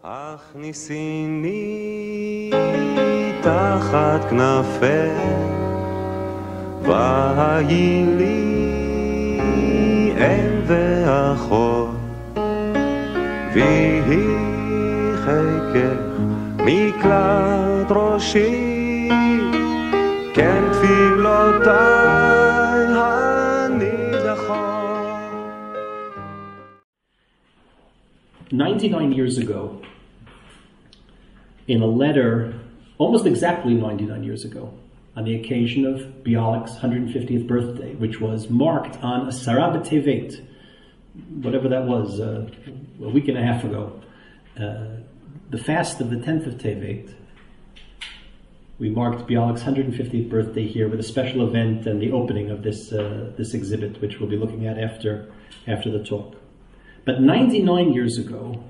הכניסיני תחת כנפך והיי לי אם ואחות ויהי חיקך מקלט ראשי כן תפילותיי הנידחות. 99 years ago, in a letter, almost exactly 99 years ago, on the occasion of Bialik's 150th birthday, which was marked on Asara B'Tevet, whatever that was, a week and a half ago, the fast of the 10th of Tevet, we marked Bialik's 150th birthday here with a special event and the opening of this exhibit, which we'll be looking at after the talk. But 99 years ago,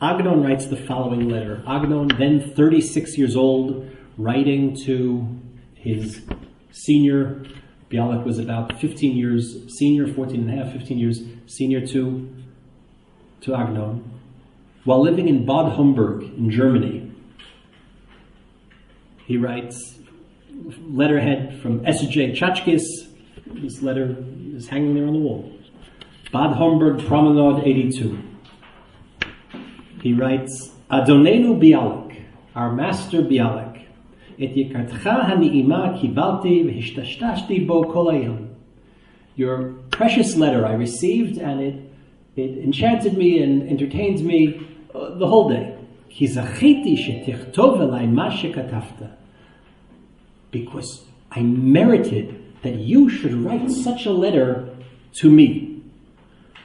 Agnon writes the following letter. Agnon, then 36 years old, writing to his senior. Bialik was about 15 years senior, 14 and a half, 15 years senior to Agnon, while living in Bad Homburg in Germany. He writes, letterhead from S.J. Chachkis. This letter is hanging there on the wall. Bad Homburg, Promenade 82. He writes, Adonenu Bialik, our master Bialik, et yikartcha hani'ima kibalti v'hishtashti bo kol hayom. Your precious letter I received, and it enchanted me and entertains me the whole day. Ki zachiti shetichtov elai ma shekatafta. Because I merited that you should write such a letter to me.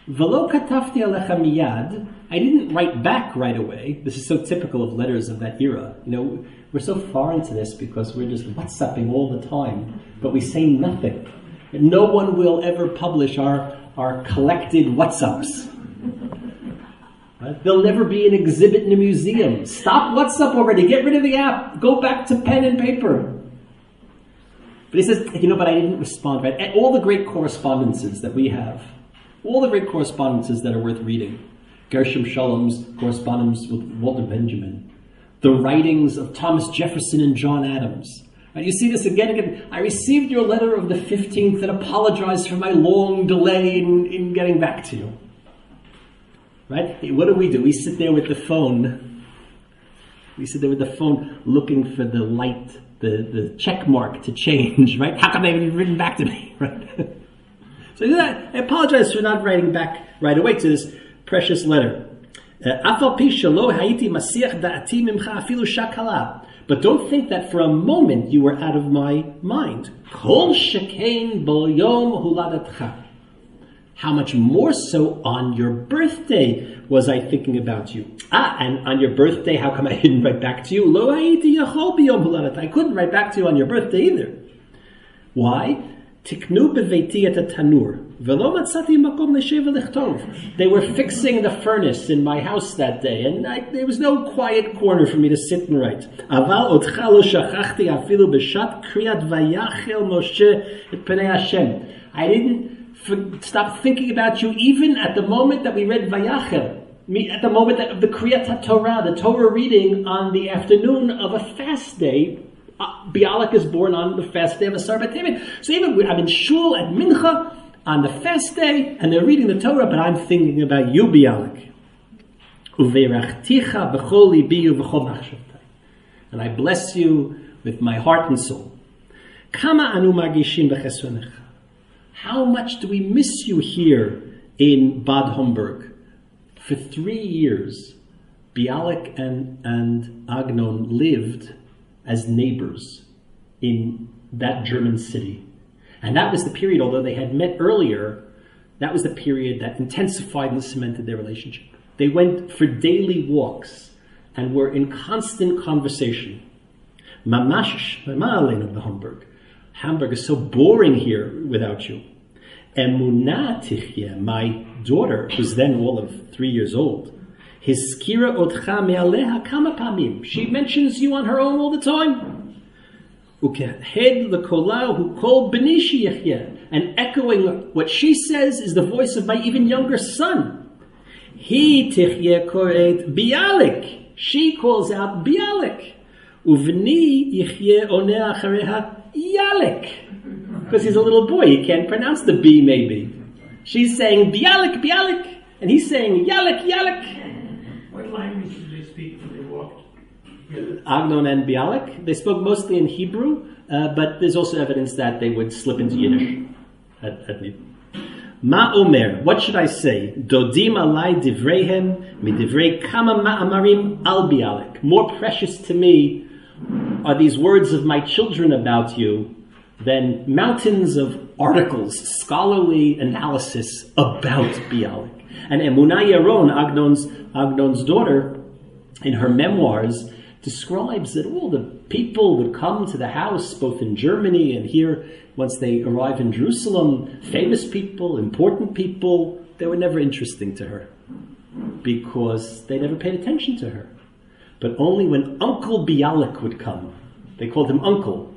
V'lo katafti alecha miyad. I didn't write back right away. This is so typical of letters of that era. You know, we're so far into this because we're just WhatsApping all the time, but we say nothing. No one will ever publish our collected WhatsApps. Right? There'll never be an exhibit in a museum. Stop WhatsApp already. Get rid of the app. Go back to pen and paper. But he says, you know, but I didn't respond. Right? And all the great correspondences that we have, all the great correspondences that are worth reading. Gershom Shalom's correspondence with Walter Benjamin. The writings of Thomas Jefferson and John Adams. Right? You see this again and again. I received your letter of the 15th and apologized for my long delay in getting back to you. Right? What do? We sit there with the phone. We sit there with the phone looking for the light, the check mark to change, right? How come they haven't written back to me, right? So I apologize for not writing back right away to this precious letter. But don't think that for a moment you were out of my mind. How much more so on your birthday was I thinking about you. And on your birthday, how come I didn't write back to you? I couldn't write back to you on your birthday either. Why? They were fixing the furnace in my house that day, and there was no quiet corner for me to sit and write. I didn't stop thinking about you even at the moment that we read Vayachel, at the moment of the Kriyat Torah, the Torah reading on the afternoon of a fast day. Bialik is born on the fast day of Asar B'Tevet. So even I'm in shul at Mincha on the fast day, and they're reading the Torah, but I'm thinking about you, Bialik. And I bless you with my heart and soul. How much do we miss you here in Bad Homburg? For 3 years, Bialik and Agnon lived as neighbors in that German city. And that was the period, although they had met earlier, that was the period that intensified and cemented their relationship. They went for daily walks and were in constant conversation. Hamburg is so boring here without you. Emunah tichye, my daughter, who's then all of 3 years old, Hiskira otcha me'aleha kama pamim. She mentions you on her own all the time. Ukehed lekola hu kol b'ni sheyechye. And echoing what she says is the voice of my even younger son. He tichye koret Bialik. She calls out Bialik. Uvni yichye oneh achareha Yalik. Because he's a little boy, he can't pronounce the B maybe. She's saying Bialik, Bialik. And he's saying Yalik, Yalik. What language did they speak when they walked together? Agnon and Bialik, they spoke mostly in Hebrew, but there's also evidence that they would slip into Yiddish at least. Ma omer, what should I say? Dodim alai divreihem midivrei kama ma'amarim al Bialik. More precious to me are these words of my children about you than mountains of articles, scholarly analysis about Bialik. And Emunah Yaron, Agnon's daughter, in her memoirs, describes that all the people would come to the house, both in Germany and here, once they arrive in Jerusalem, famous people, important people, they were never interesting to her because they never paid attention to her. But only when Uncle Bialik would come, they called him Uncle,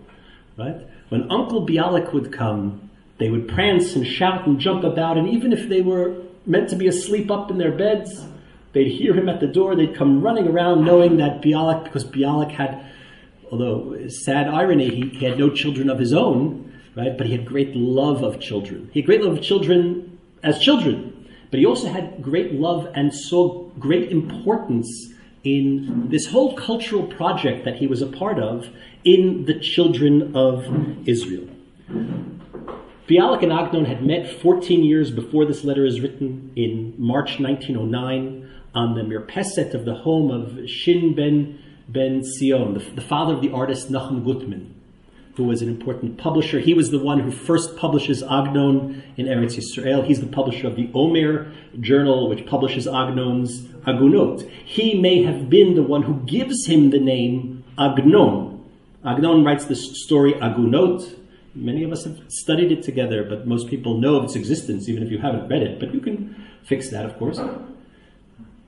right? When Uncle Bialik would come, they would prance and shout and jump about, and even if they were meant to be asleep up in their beds, they'd hear him at the door, they'd come running around knowing that Bialik, because Bialik had, although sad irony, he had no children of his own, right? But he had great love of children. He had great love of children as children, but he also had great love and saw great importance in this whole cultural project that he was a part of in the children of Israel. Bialik and Agnon had met 14 years before this letter is written in March 1909 on the Mirpeset of the home of Shin ben Sion, the father of the artist Nachum Gutman, who was an important publisher. He was the one who first publishes Agnon in Eretz Yisrael. He's the publisher of the Omer journal, which publishes Agnon's Agunot. He may have been the one who gives him the name Agnon. Agnon writes this story, Agunot. Many of us have studied it together, but most people know of its existence, even if you haven't read it. But you can fix that, of course.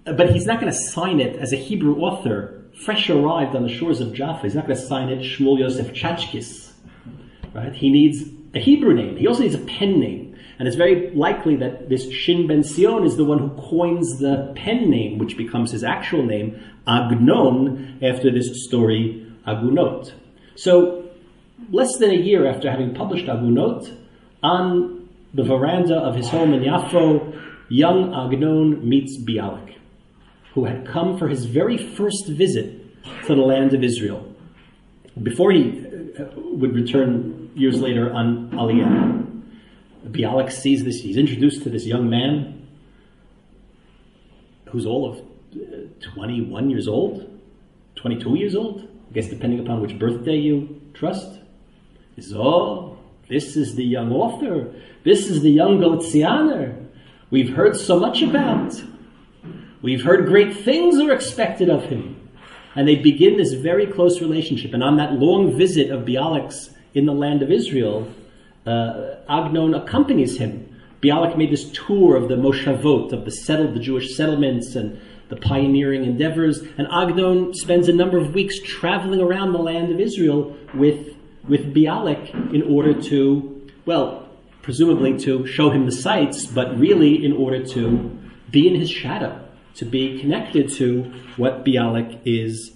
But he's not going to sign it as a Hebrew author, fresh arrived on the shores of Jaffa. He's not going to sign it Shmuel Yosef Chachkis. Right? He needs a Hebrew name. He also needs a pen name. And it's very likely that this Shin ben Sion is the one who coins the pen name, which becomes his actual name, Agnon, after this story, Agunot. So, less than a year after having published Agunot, on the veranda of his home in Yafo, young Agnon meets Bialik, who had come for his very first visit to the land of Israel, before he would return years later on Aliyah. Bialik sees this, he's introduced to this young man, who's all of 21 years old, 22 years old, I guess depending upon which birthday you trust. He says, oh, this is the young author. This is the young Galicianer we've heard so much about. We've heard great things are expected of him. And they begin this very close relationship. And on that long visit of Bialik's in the land of Israel, Agnon accompanies him. Bialik made this tour of the Moshavot, of the Jewish settlements and the pioneering endeavors. And Agnon spends a number of weeks traveling around the land of Israel with Bialik in order to, well, presumably to show him the sights, but really in order to be in his shadow, to be connected to what Bialik is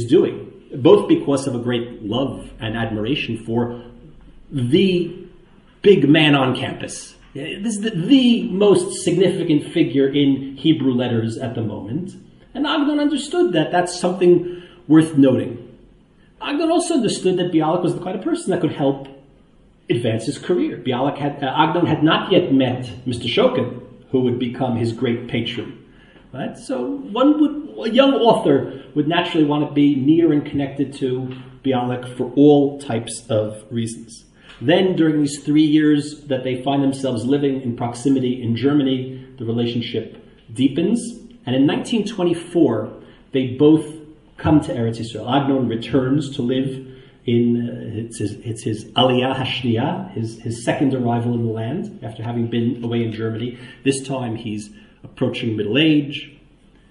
doing, both because of a great love and admiration for the big man on campus. This is the most significant figure in Hebrew letters at the moment, and Agnon understood that that's something worth noting. Agnon also understood that Bialik was the kind of person that could help advance his career. Agnon had not yet met Mr. Shokin, who would become his great patron. Right? So a young author would naturally want to be near and connected to Bialik for all types of reasons. Then, during these 3 years that they find themselves living in proximity in Germany, the relationship deepens. And in 1924, they both come to Eretz Yisrael. Agnon returns to live in, it's his Aliyah Hashniya, his second arrival in the land, after having been away in Germany. This time he's approaching middle age.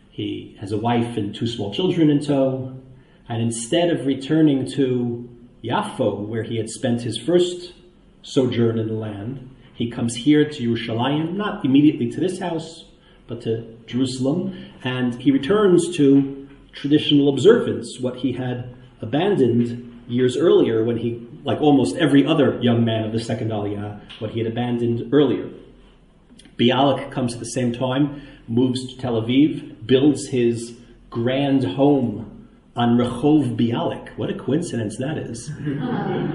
He has a wife and 2 small children in tow. And instead of returning to Yafo, where he had spent his first sojourn in the land, he comes here to Yerushalayim, not immediately to this house, but to Jerusalem, and he returns to traditional observance, what he had abandoned years earlier when he, like almost every other young man of the second Aliyah, what he had abandoned earlier. Bialik comes at the same time, moves to Tel Aviv, builds his grand home on Rehov Bialik. What a coincidence that is.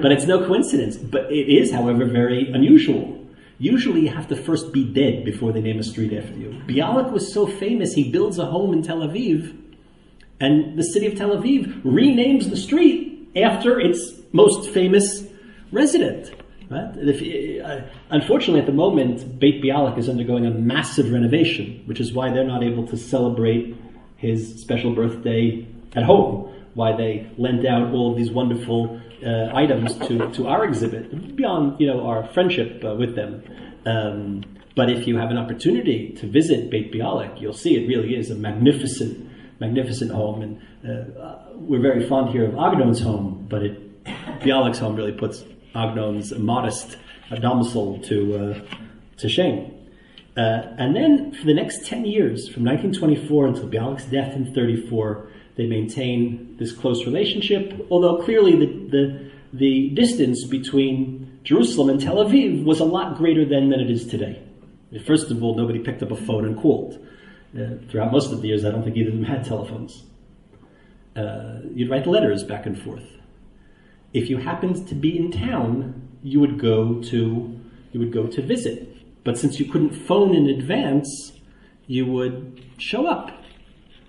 But it's no coincidence. But it is, however, very unusual. Usually you have to first be dead before they name a street after you. Bialik was so famous, he builds a home in Tel Aviv, and the city of Tel Aviv renames the street after its most famous resident. Right? Unfortunately, at the moment, Beit Bialik is undergoing a massive renovation, which is why they're not able to celebrate his special birthday at home, why they lent out all of these wonderful items to our exhibit, beyond our friendship with them. But if you have an opportunity to visit Beit Bialik, you'll see it really is a magnificent home. And we're very fond here of Agnon's home, but Bialik's home really puts Agnon's modest domicile to shame. And then for the next 10 years, from 1924 until Bialik's death in 1934, they maintain this close relationship, although clearly the distance between Jerusalem and Tel Aviv was a lot greater then than it is today. First of all, nobody picked up a phone and called. Throughout most of the years, I don't think either of them had telephones. You'd write letters back and forth. If you happened to be in town, you would go to visit. But since you couldn't phone in advance, you would show up.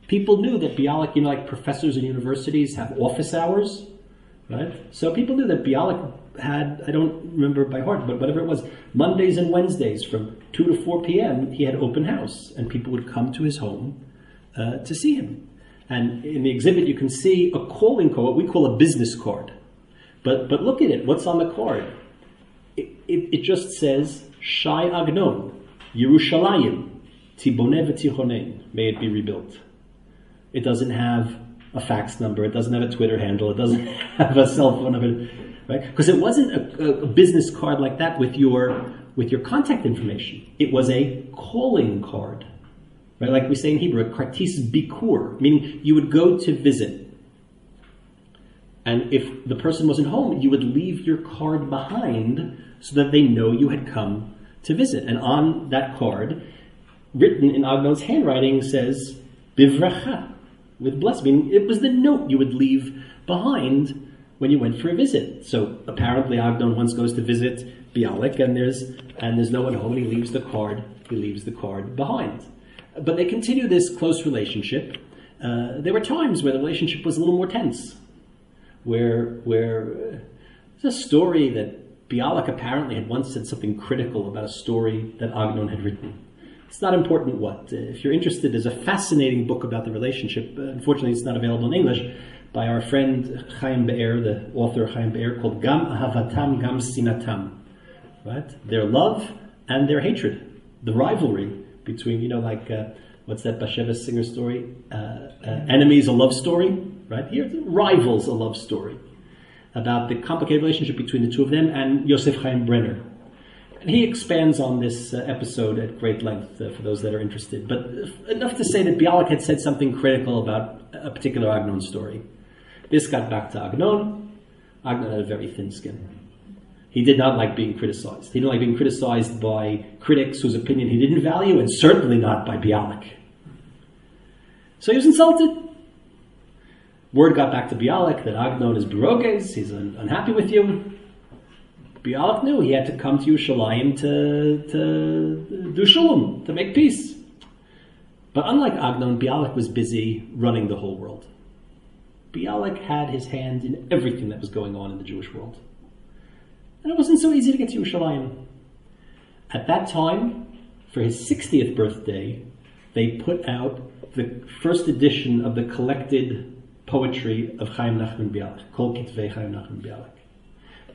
People knew that Bialik, like professors in universities have office hours, right? So people knew that Bialik had, I don't remember by heart, but whatever it was, Mondays and Wednesdays from 2 to 4 p.m., he had open house, and people would come to his home to see him. And in the exhibit, you can see a calling card, what we call a business card. But look at it, what's on the card? It just says, Shai Agnon, Yerushalayim, Tiboneh v'tichonen, may it be rebuilt. It doesn't have a fax number, it doesn't have a Twitter handle, it doesn't have a cell phone number, right? Because it wasn't a business card like that with your contact information. It was a calling card, right? Like we say in Hebrew, a kartis bikur, meaning you would go to visit. And if the person wasn't home, you would leave your card behind so that they know you had come to visit. And on that card, written in Agnon's handwriting, says, Bivracha, with blessing. It was the note you would leave behind when you went for a visit. So apparently Agnon once goes to visit Bialik, and there's no one home, and he leaves the card behind. But they continue this close relationship. There were times where the relationship was a little more tense, where there's a story that Bialik apparently had once said something critical about a story that Agnon had written. It's not important what. If you're interested, there's a fascinating book about the relationship. Unfortunately, it's not available in English, by our friend Chaim Be'er, the author Chaim Be'er, called Gam Ahavatam Gam Sinatam. Right? Their love and their hatred. The rivalry between, what's that Bashevis singer story? Enemies, a love story. Right? Here, Rivals, a love story. About the complicated relationship between the two of them and Yosef Chaim Brenner. And he expands on this episode at great length for those that are interested. But enough to say that Bialik had said something critical about a particular Agnon story. This got back to Agnon. Agnon had a very thin skin. He did not like being criticized. He didn't like being criticized by critics whose opinion he didn't value, and certainly not by Bialik. So he was insulted. Word got back to Bialik that Agnon is Biroges, he's unhappy with you. Bialik knew he had to come to Yerushalayim to do shalom, to make peace. But unlike Agnon, Bialik was busy running the whole world. Bialik had his hand in everything that was going on in the Jewish world. And it wasn't so easy to get to Yerushalayim. At that time, for his 60th birthday, they put out the first edition of the collected poetry of Chaim Nachman Bialik, Kol Kitvei Chaim Nachman Bialik.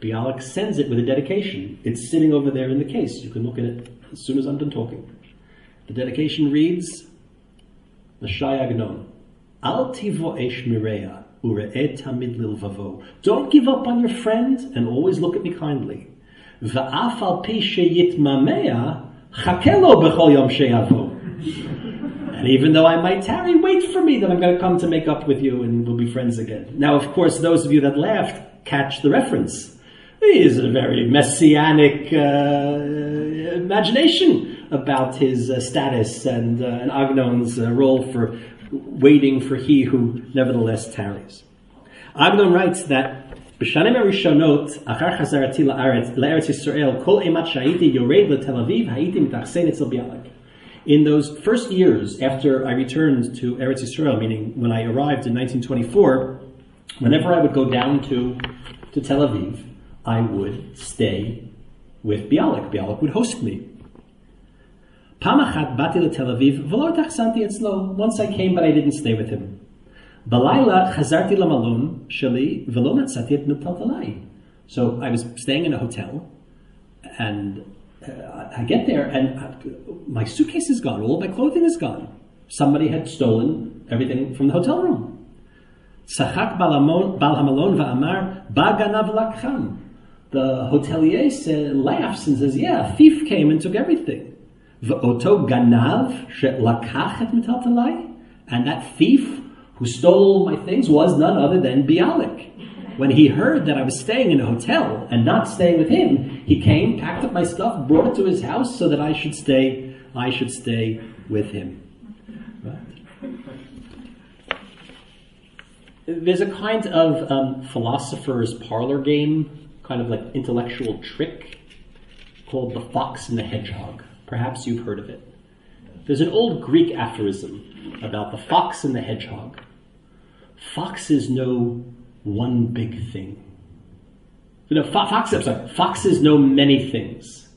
Bialik sends it with a dedication. It's sitting over there in the case. You can look at it as soon as I'm done talking. The dedication reads, L'Shai Agnon, Al tivo esh mireya, ure'eh tamid lilvavo. Don't give up on your friend and always look at me kindly. Va'af al pi sheyitmameya, chakelo b'chol yom sheyavo. And even though I might tarry, wait for me that I'm going to come to make up with you and we'll be friends again. Now, of course, those of you that laughed catch the reference. He is a very messianic imagination about his status and Agnon's role for waiting for he who nevertheless tarries. Agnon writes that B'shanim harishonot achar chazarati la'aretz Yisrael kol emat sha'iti yored leTel Aviv ha'iti mitachsein etzel Bialik. In those first years after I returned to Eretz Yisrael, meaning when I arrived in 1924, whenever I would go down to Tel Aviv, I would stay with Bialik. Bialik would host me. Pam achat bati leTel Aviv v'lo tachsanti etzlo. Once I came, but I didn't stay with him. Balayla chazarti lamalon sheli v'lo matzati et nuptaltalai. So I was staying in a hotel, and I get there, and my suitcase is gone. All of my clothing is gone. Somebody had stolen everything from the hotel room. Tzachak bal hamalon va'amar ba ganav lakcham. The hotelier laughs and says, "Yeah, a thief came and took everything." V'oto ganav she'lakach et metaltalai, and that thief who stole my things was none other than Bialik. When he heard that I was staying in a hotel and not staying with him, he came, packed up my stuff, brought it to his house so that I should stay with him. Right? There's a kind of philosopher's parlor game, kind of like intellectual trick, called the fox and the hedgehog. Perhaps you've heard of it. There's an old Greek aphorism about the fox and the hedgehog. Foxes know one big thing. Foxes know many things.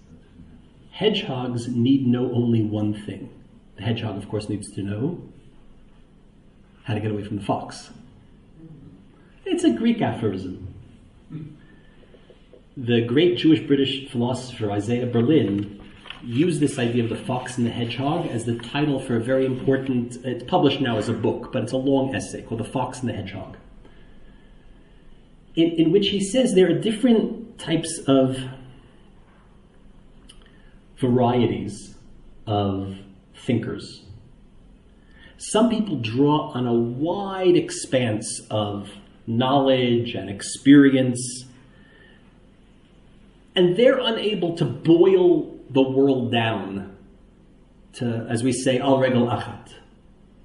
Hedgehogs need know only one thing. The hedgehog, of course, needs to know how to get away from the fox. It's a Greek aphorism. The great Jewish-British philosopher Isaiah Berlin used this idea of the fox and the hedgehog as the title for a very important, it's published now as a book, but it's a long essay called The Fox and the Hedgehog, in which he says there are different types of varieties of thinkers. Some people draw on a wide expanse of knowledge and experience, and they're unable to boil the world down to, as we say, al regel achat.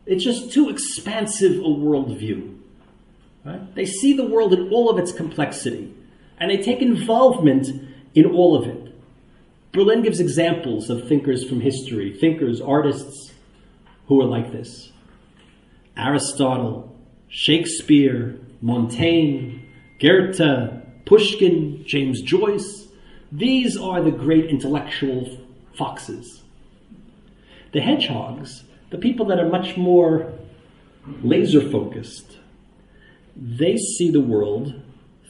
It's just too expansive a worldview. Right? They see the world in all of its complexity, and they take involvement in all of it. Berlin gives examples of thinkers from history, thinkers, artists, who are like this. Aristotle, Shakespeare, Montaigne, Goethe, Pushkin, James Joyce. These are the great intellectual foxes. The hedgehogs, the people that are much more laser-focused, they see the world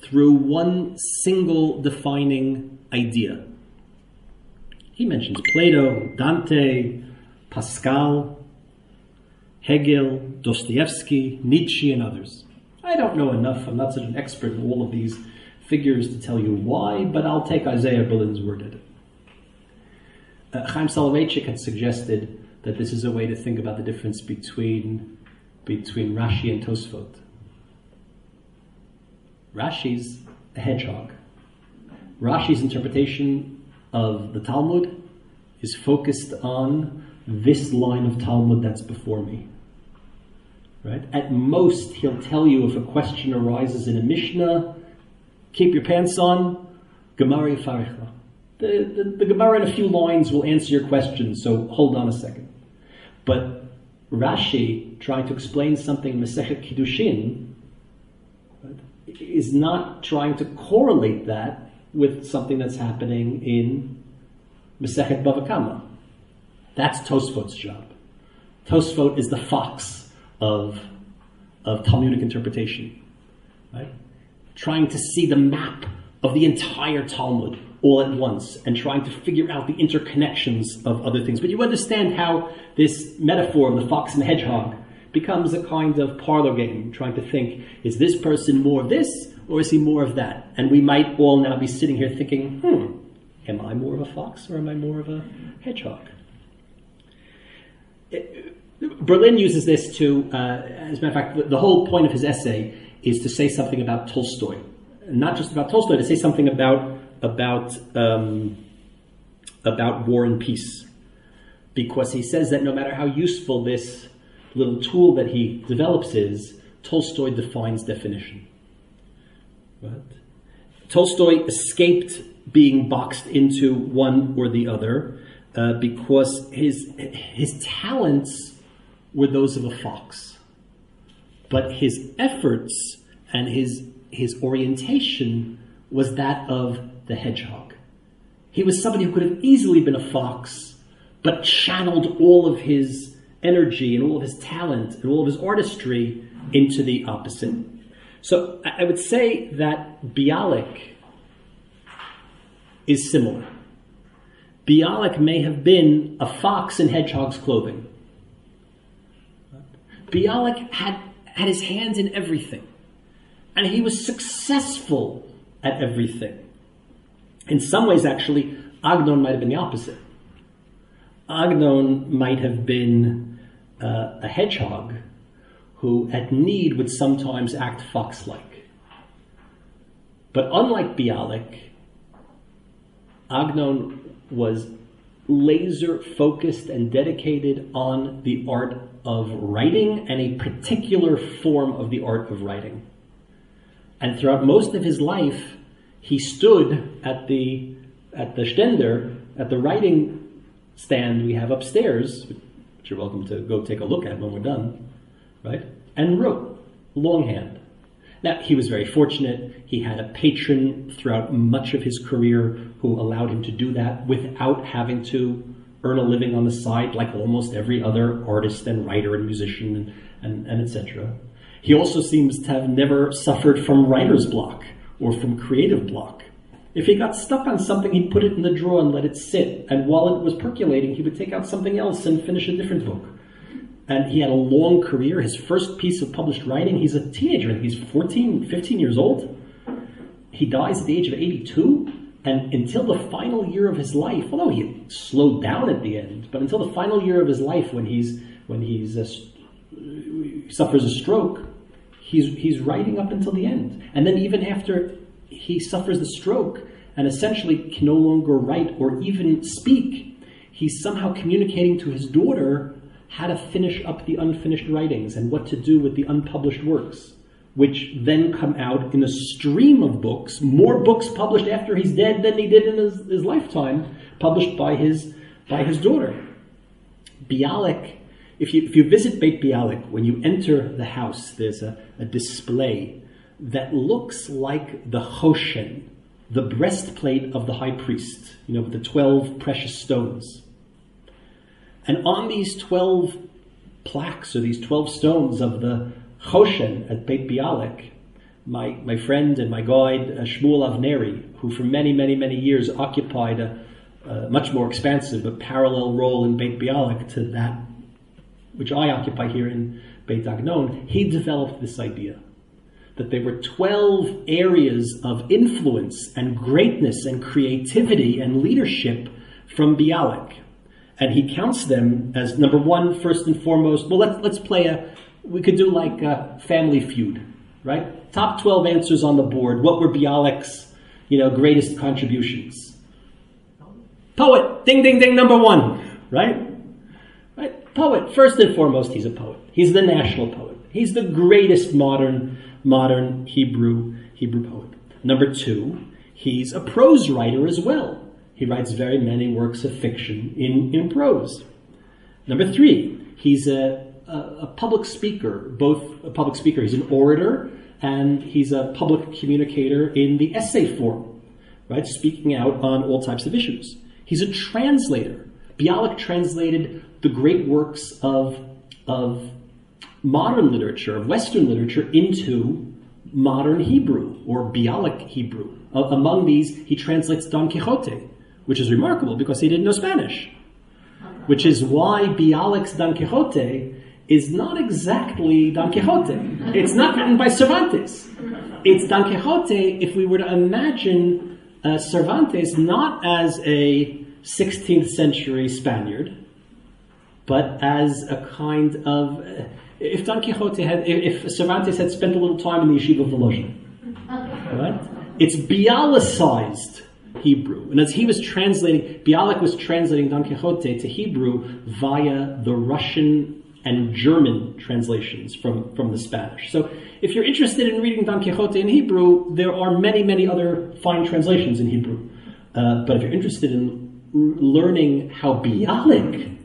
through one single defining idea. He mentions Plato, Dante, Pascal, Hegel, Dostoevsky, Nietzsche, and others. I don't know enough, I'm not such an expert in all of these figures to tell you why, but I'll take Isaiah Berlin's word at it. Chaim Soloveitchik had suggested that this is a way to think about the difference between Rashi and Tosfot. Rashi's a hedgehog. Rashi's interpretation of the Talmud is focused on this line of Talmud that's before me. Right? At most, he'll tell you if a question arises in a Mishnah, keep your pants on, Gemara Yifarichla. The Gemara in a few lines will answer your question, so hold on a second. But Rashi, trying to explain something in Masechet Kiddushin, right, is not trying to correlate that with something that's happening in Masechet Bava Kama. That's Tosfot's job. Tosfot is the fox of Talmudic interpretation, right? Trying to see the map of the entire Talmud all at once and trying to figure out the interconnections of other things. But you understand how this metaphor of the fox and the hedgehog becomes a kind of parlor game, trying to think, is this person more of this or is he more of that? And we might all now be sitting here thinking, am I more of a fox or am I more of a hedgehog? Berlin uses this to, as a matter of fact, the whole point of his essay is to say something about Tolstoy. Not just about Tolstoy, to say something about war and peace. Because he says that no matter how useful this little tool that he develops is, Tolstoy defines definition. Right? Tolstoy escaped being boxed into one or the other because his talents were those of a fox. But his efforts and his orientation was that of the hedgehog. He was somebody who could have easily been a fox, but channeled all of his energy and all of his talent and all of his artistry into the opposite. So I would say that Bialik is similar. Bialik may have been a fox in hedgehog's clothing. Bialik had his hands in everything. And he was successful at everything. In some ways, actually, Agnon might have been the opposite. Agnon might have been a hedgehog who, at need, would sometimes act fox-like. But unlike Bialik, Agnon was laser-focused and dedicated on the art of writing and a particular form of the art of writing. And throughout most of his life, he stood at the stender, at the writing stand we have upstairs, which you're welcome to go take a look at when we're done, right? And wrote longhand. Now, he was very fortunate. He had a patron throughout much of his career who allowed him to do that without having to earn a living on the side like almost every other artist and writer and musician and etc. He also seems to have never suffered from writer's block or from creative block. If he got stuck on something, he'd put it in the drawer and let it sit. And while it was percolating, he would take out something else and finish a different book. And he had a long career. His first piece of published writing, he's a teenager. He's 14, 15 years old. He dies at the age of 82. And until the final year of his life, although he slowed down at the end, but until the final year of his life when he suffers a stroke, he's writing up until the end. And then even after he suffers the stroke and essentially can no longer write or even speak, he's somehow communicating to his daughter how to finish up the unfinished writings and what to do with the unpublished works, which then come out in a stream of books, more books published after he's dead than he did in his lifetime, published by his daughter. Bialik, if you visit Beit Bialik, when you enter the house, there's a display that looks like the Choshen, the breastplate of the high priest, with the 12 precious stones. And on these 12 plaques, or these 12 stones of the Choshen at Beit Bialik, my friend and my guide, Shmuel Avneri, who for many, many, many years occupied a much more expansive but parallel role in Beit Bialik to that which I occupy here in Beit Agnon, he developed this idea that there were 12 areas of influence and greatness and creativity and leadership from Bialik. And he counts them as number one, first and foremost. Well, let's play we could do like a Family Feud, right? Top 12 answers on the board. What were Bialik's, greatest contributions? Poet, ding, ding, ding, number one, right? Right? Poet, first and foremost, he's a poet. He's the national poet. He's the greatest modern Hebrew poet. Number two, he's a prose writer as well. He writes very many works of fiction in prose. Number three, he's a public speaker, he's an orator, and he's a public communicator in the essay form, right? Speaking out on all types of issues. He's a translator. Bialik translated the great works of modern literature, of Western literature, into modern Hebrew, or Bialik Hebrew. Among these, he translates Don Quixote, which is remarkable because he didn't know Spanish. Which is why Bialik's Don Quixote is not exactly Don Quixote. It's not written by Cervantes. It's Don Quixote if we were to imagine Cervantes not as a 16th century Spaniard, but as a kind of, if Don Quixote had, if Cervantes had spent a little time in the yeshiva of Volozhin, right? It's Bialicized Hebrew. And as he was translating, Bialik was translating Don Quixote to Hebrew via the Russian and German translations from the Spanish. So if you're interested in reading Don Quixote in Hebrew, there are many, many other fine translations in Hebrew. But if you're interested in learning how Bialik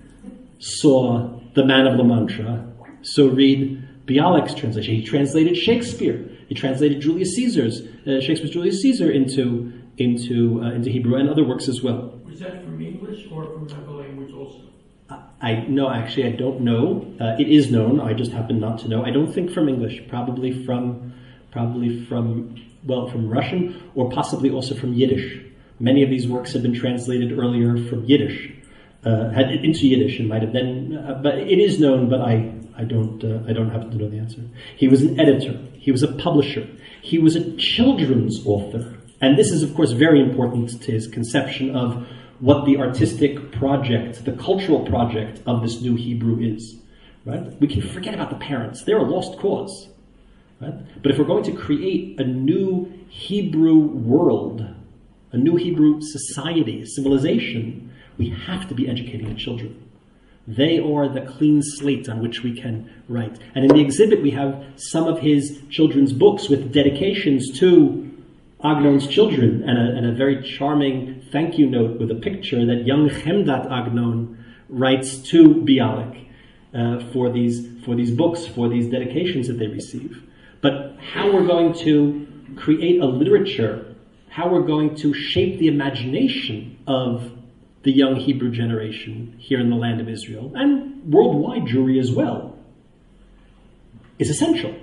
saw the man of La Mancha, so read Bialik's translation. He translated Shakespeare. He translated Julius Caesar's, Shakespeare's Julius Caesar into Hebrew and other works as well. Was that from English or from another language also? I don't know. It is known. I just happen not to know. I don't think from English. Probably from Russian, or possibly also from Yiddish. Many of these works have been translated earlier from Yiddish, into Yiddish, and might have been. But it is known. But I don't happen to know the answer. He was an editor. He was a publisher. He was a children's author, and this is, of course, very important to his conception of what the artistic project, the cultural project of this new Hebrew is, right? We can forget about the parents. They're a lost cause, right? But if we're going to create a new Hebrew world, a new Hebrew society, a civilization, we have to be educating the children. They are the clean slate on which we can write. And in the exhibit, we have some of his children's books with dedications to Agnon's children, and a very charming thank you note with a picture that young Chemdat Agnon writes to Bialik for these books, for these dedications that they receive. But how we're going to create a literature, how we're going to shape the imagination of the young Hebrew generation here in the land of Israel, and worldwide Jewry as well, is essential,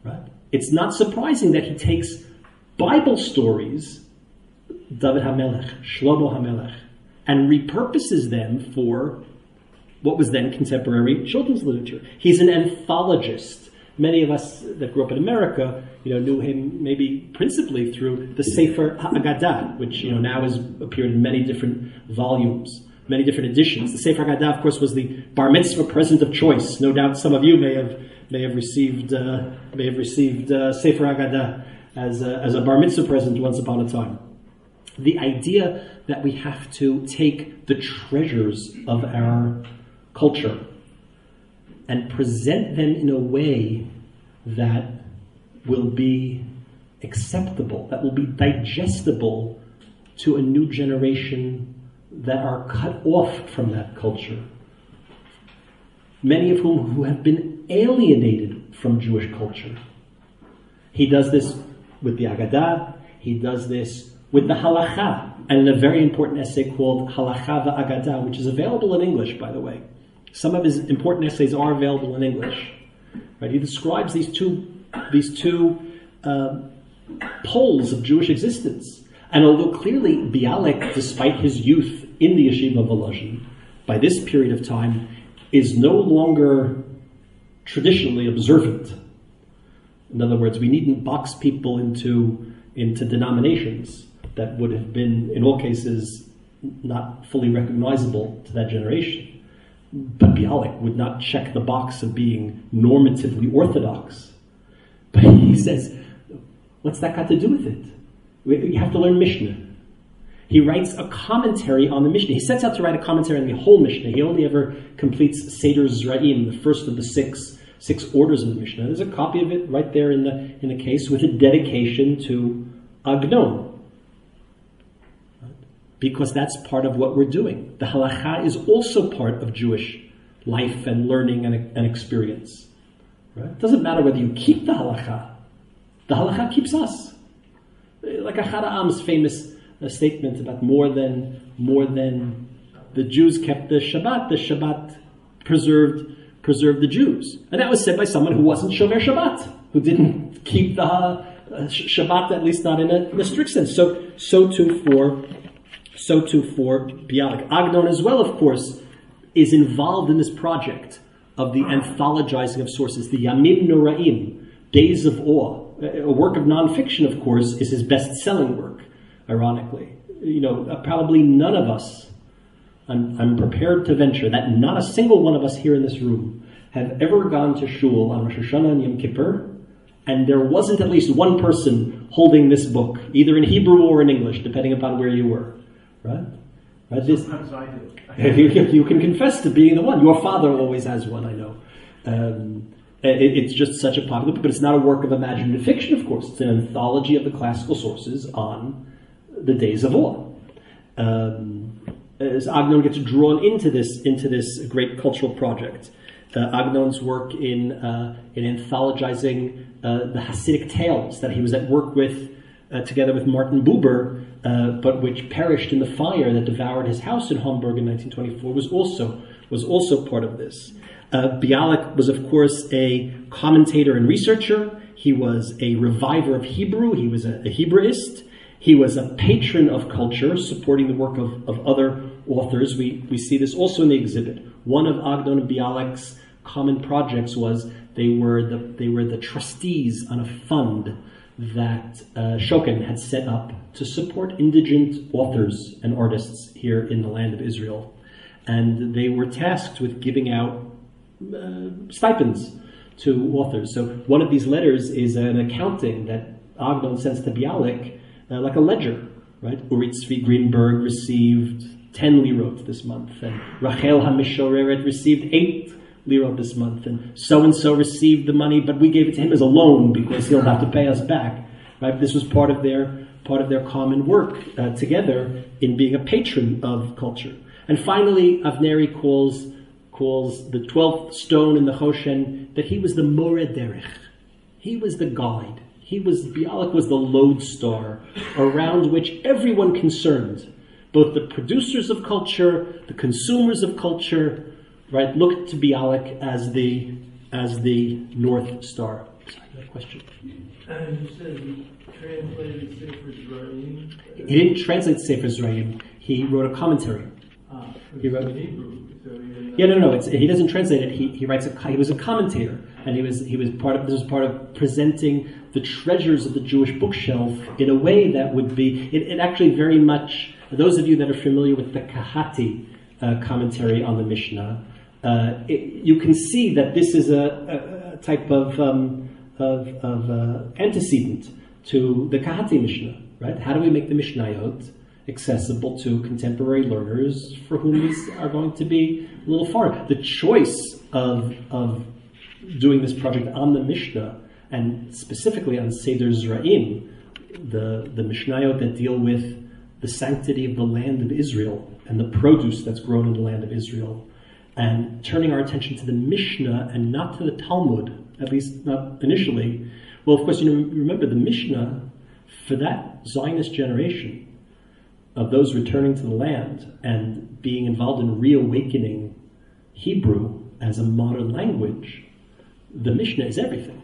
right? It's not surprising that he takes Bible stories, David HaMelech, Shlomo HaMelech, and repurposes them for what was then contemporary children's literature. He's an anthologist. Many of us that grew up in America, knew him maybe principally through the Sefer HaAgadah, which now has appeared in many different volumes, many different editions. The Sefer HaAgadah, of course, was the bar mitzvah present of choice. No doubt some of you may have received Sefer HaAgadah as a bar mitzvah present once upon a time. The idea that we have to take the treasures of our culture and present them in a way that will be acceptable, that will be digestible to a new generation that are cut off from that culture. Many of who have been alienated from Jewish culture. He does this with the Agadah, he does this with the Halacha, and in a very important essay called Halacha v'Agadah, which is available in English, by the way. Some of his important essays are available in English. Right? He describes these two poles of Jewish existence. And although clearly Bialik, despite his youth in the yeshiva of Volozhin, by this period of time, is no longer traditionally observant. In other words, we needn't box people into denominations that would have been, in all cases, not fully recognizable to that generation. But Bialik would not check the box of being normatively orthodox. But he says, what's that got to do with it? You have to learn Mishnah. He writes a commentary on the Mishnah. He sets out to write a commentary on the whole Mishnah. He only ever completes Seder Zra'im, the first of the six orders of the Mishnah. There's a copy of it right there in the case with a dedication to Agnon. Because that's part of what we're doing. The halacha is also part of Jewish life and learning and experience. Right? It doesn't matter whether you keep the halacha. The halacha keeps us. Like Achad Ha'am's famous statement about more than the Jews kept the Shabbat preserved the Jews. And that was said by someone who wasn't Shomer Shabbat, who didn't keep the Shabbat, at least not in a strict sense. So too for Bialik. Agnon as well, of course, is involved in this project of the anthologizing of sources, the Yamim Noraim, Days of Awe. A work of nonfiction, of course, is his best-selling work, ironically. Probably none of us I'm prepared to venture that not a single one of us here in this room have ever gone to shul on Rosh Hashanah and Yom Kippur, and there wasn't at least one person holding this book, either in Hebrew or in English, depending upon where you were. Right? Sometimes I do. You can confess to being the one. Your father always has one, I know. It's just such a popular book, but it's not a work of imaginative fiction, of course. It's an anthology of the classical sources on the days of awe. As Agnon gets drawn into this great cultural project, Agnon's work in anthologizing the Hasidic tales that he was at work with together with Martin Buber, but which perished in the fire that devoured his house in Hamburg in 1924, was also part of this. Bialik was, of course, a commentator and researcher. He was a reviver of Hebrew. He was a Hebraist. He was a patron of culture, supporting the work of other authors. We see this also in the exhibit. One of Agnon and Bialik's common projects was they were the trustees on a fund that Shokin had set up to support indigent authors and artists here in the land of Israel. And they were tasked with giving out stipends to authors. So one of these letters is an accounting that Agnon sends to Bialik, like a ledger, right? Uri Tzvi Greenberg received 10 lirot this month, and Rachel HaMishoreret received 8 lirot this month, and so received the money, but we gave it to him as a loan because he'll have to pay us back, right? This was part of their common work together in being a patron of culture. And finally, Avneri calls the 12th stone in the Choshen that he was the Moreh Derech. He was the guide. Bialik was the lodestar around which everyone concerned, both the producers of culture, the consumers of culture, right, looked to Bialik as the North Star. Sorry, that question. And you said he translated Sefer Zra'im? He didn't translate Sefer Zra'im. He wrote a commentary. He wrote Hebrew. He doesn't translate it. He was a commentator, and this was part of presenting the treasures of the Jewish bookshelf in a way that would be. It actually very much. Those of you that are familiar with the Kahati commentary on the Mishnah, you can see that this is a type of antecedent to the Kahati Mishnah, right? How do we make the Mishnayot accessible to contemporary learners for whom these are going to be a little foreign? The choice of doing this project on the Mishnah, and specifically on Seder Zra'im, the Mishnayot that deal with the sanctity of the land of Israel and the produce that's grown in the land of Israel, and turning our attention to the Mishnah and not to the Talmud, at least not initially. Well, of course, remember the Mishnah, for that Zionist generation of those returning to the land and being involved in reawakening Hebrew as a modern language, the Mishnah is everything.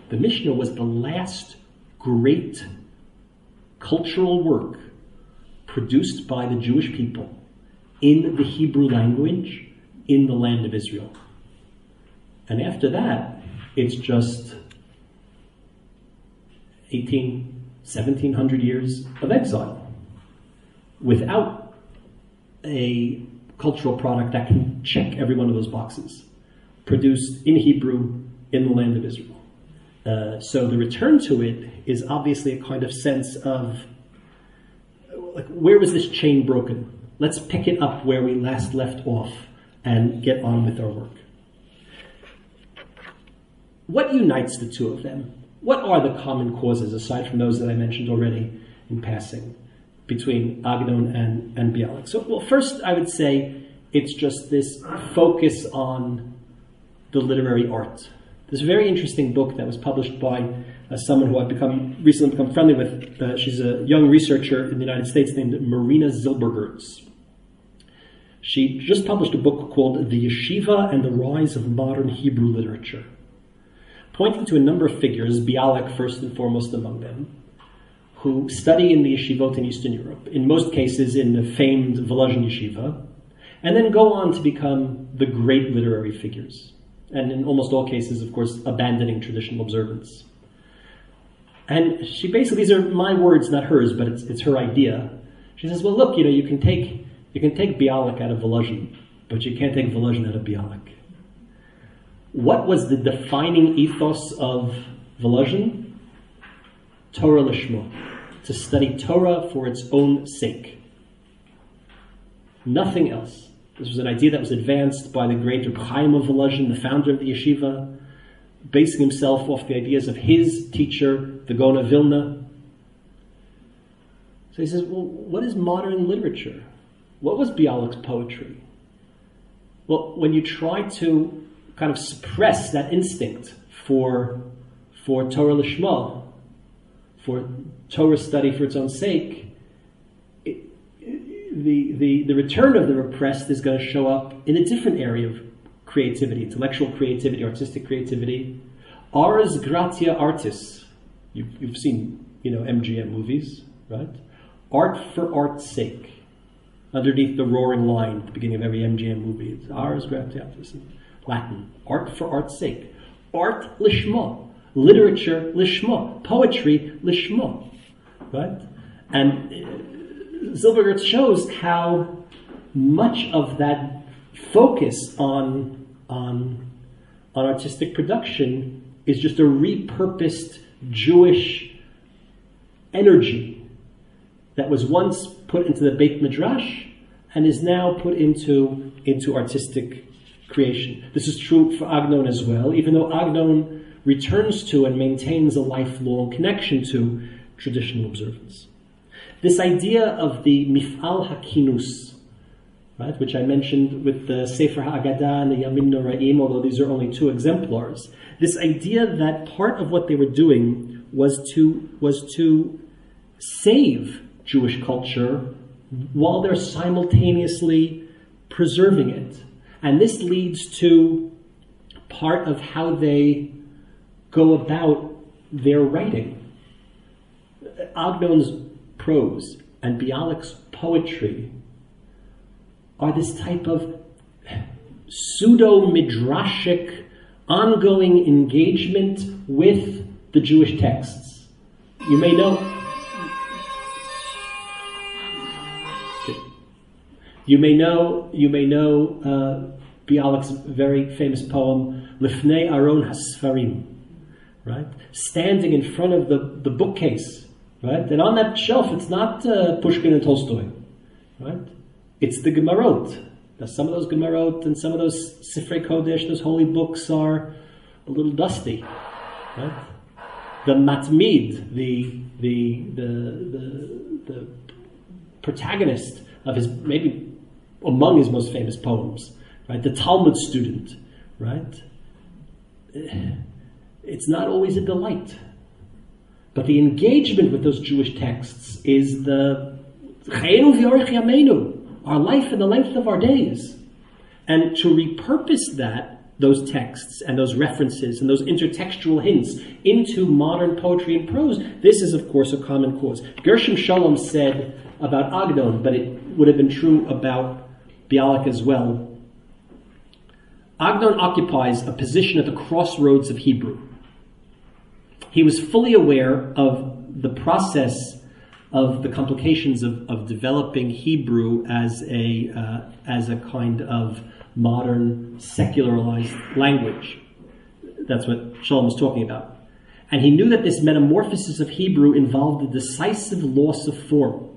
The Mishnah was the last great cultural work produced by the Jewish people in the Hebrew language in the land of Israel. And after that, it's just 1700 years of exile without a cultural product that can check every one of those boxes, produced in Hebrew in the land of Israel. So the return to it is obviously a kind of sense of, like, where was this chain broken? Let's pick it up where we last left off and get on with our work. What unites the two of them? What are the common causes, aside from those that I mentioned already in passing, between Agnon and Bialik? So, well, first I would say it's just this focus on the literary art. This very interesting book that was published by someone who I've recently become friendly with. She's a young researcher in the United States named Marina Zilbergertz. She just published a book called The Yeshiva and the Rise of Modern Hebrew Literature, pointing to a number of figures, Bialik first and foremost among them, who study in the yeshivot in Eastern Europe, in most cases in the famed Volozhin yeshiva, and then go on to become the great literary figures, and in almost all cases, of course, abandoning traditional observance. And she basically, these are my words, not hers, but it's her idea. She says, well, look, you can take You can take Bialik out of Volozhin, but you can't take Volozhin out of Bialik. What was the defining ethos of Volozhin? Torah Lishma, to study Torah for its own sake. Nothing else. This was an idea that was advanced by the great Reb Chaim of Volozhin, the founder of the yeshiva, basing himself off the ideas of his teacher, the Gaon of Vilna. So he says, well, what is modern literature? What was Bialik's poetry? Well, when you try to kind of suppress that instinct for Torah Lishma, for Torah study for its own sake, the return of the repressed is going to show up in a different area of creativity, intellectual creativity, artistic creativity. Ars gratia artis. You've seen, MGM movies, right? Art for art's sake. Underneath the roaring line at the beginning of every MGM movie, it's ars gratia artis in Latin. Art for art's sake. Art lishma. Literature lishma. Poetry lishma. Right? And Zilbergertz shows how much of that focus on artistic production is just a repurposed Jewish energy that was once put into the Beit Midrash and is now put into artistic creation. This is true for Agnon as well, even though Agnon returns to and maintains a lifelong connection to traditional observance. This idea of the Mif'al HaKinus, right, which I mentioned with the Sefer HaAgadah and the Yamim Noraim, although these are only 2 exemplars, this idea that part of what they were doing was to save Jewish culture while they're simultaneously preserving it. And this leads to part of how they go about their writing. Agnon's prose and Bialik's poetry are this type of pseudo-midrashic ongoing engagement with the Jewish texts. You may know Bialik's very famous poem, Lifnei Aron HaSfarim, right? Standing in front of the bookcase, right? And on that shelf, it's not Pushkin and Tolstoy, right? It's the Gemarot. Now, some of those Gemarot and some of those Sifrei Kodesh, those holy books, are a little dusty, right? The Matmid, the protagonist of his, maybe among his most famous poems, right? The Talmud student, right? It's not always a delight. But the engagement with those Jewish texts is the Chayenu v'yorech yameinu, our life and the length of our days. And to repurpose those texts and those references and those intertextual hints into modern poetry and prose, this is of course a common cause. Gershom Shalom said about Agnon, but it would have been true about Bialik as well. Agnon occupies a position at the crossroads of Hebrew. He was fully aware of the process of the complications of developing Hebrew as a kind of modern secularized language. That's what Shalom was talking about. And he knew that this metamorphosis of Hebrew involved a decisive loss of form.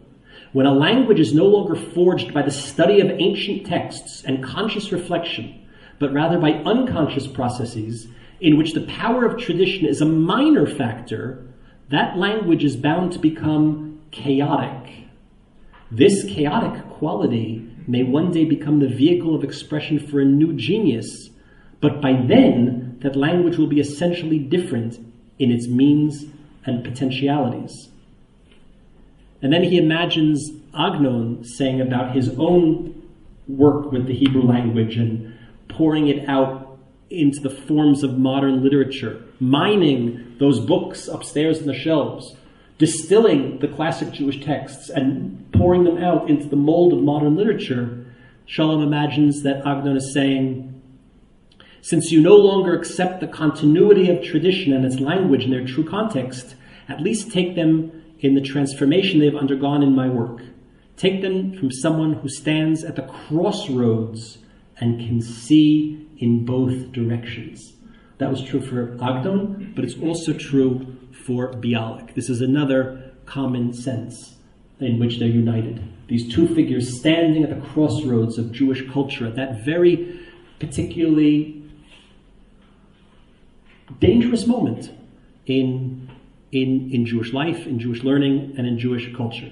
When a language is no longer forged by the study of ancient texts and conscious reflection, but rather by unconscious processes in which the power of tradition is a minor factor, that language is bound to become chaotic. This chaotic quality may one day become the vehicle of expression for a new genius, but by then that language will be essentially different in its means and potentialities. And then he imagines Agnon saying about his own work with the Hebrew language and pouring it out into the forms of modern literature, mining those books upstairs in the shelves, distilling the classic Jewish texts and pouring them out into the mold of modern literature. Shalom imagines that Agnon is saying, since you no longer accept the continuity of tradition and its language in their true context, at least take them in the transformation they've undergone in my work. Take them from someone who stands at the crossroads and can see in both directions. That was true for Agnon, but it's also true for Bialik. This is another common sense in which they're united. These two figures standing at the crossroads of Jewish culture at that very particularly dangerous moment in Jewish life, in Jewish learning, and in Jewish culture.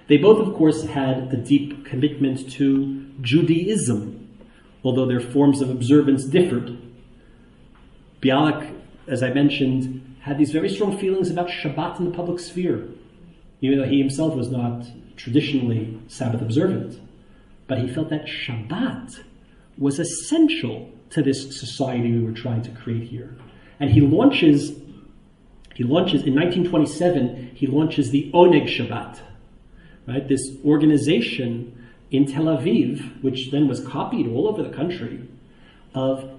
They both, of course, had a deep commitment to Judaism, although their forms of observance differed. Bialik, as I mentioned, had these very strong feelings about Shabbat in the public sphere, even though he himself was not traditionally Sabbath observant. But he felt that Shabbat was essential to this society we were trying to create here. And he launches in 1927, he launches the Oneg Shabbat, right? This organization in Tel Aviv, which then was copied all over the country, of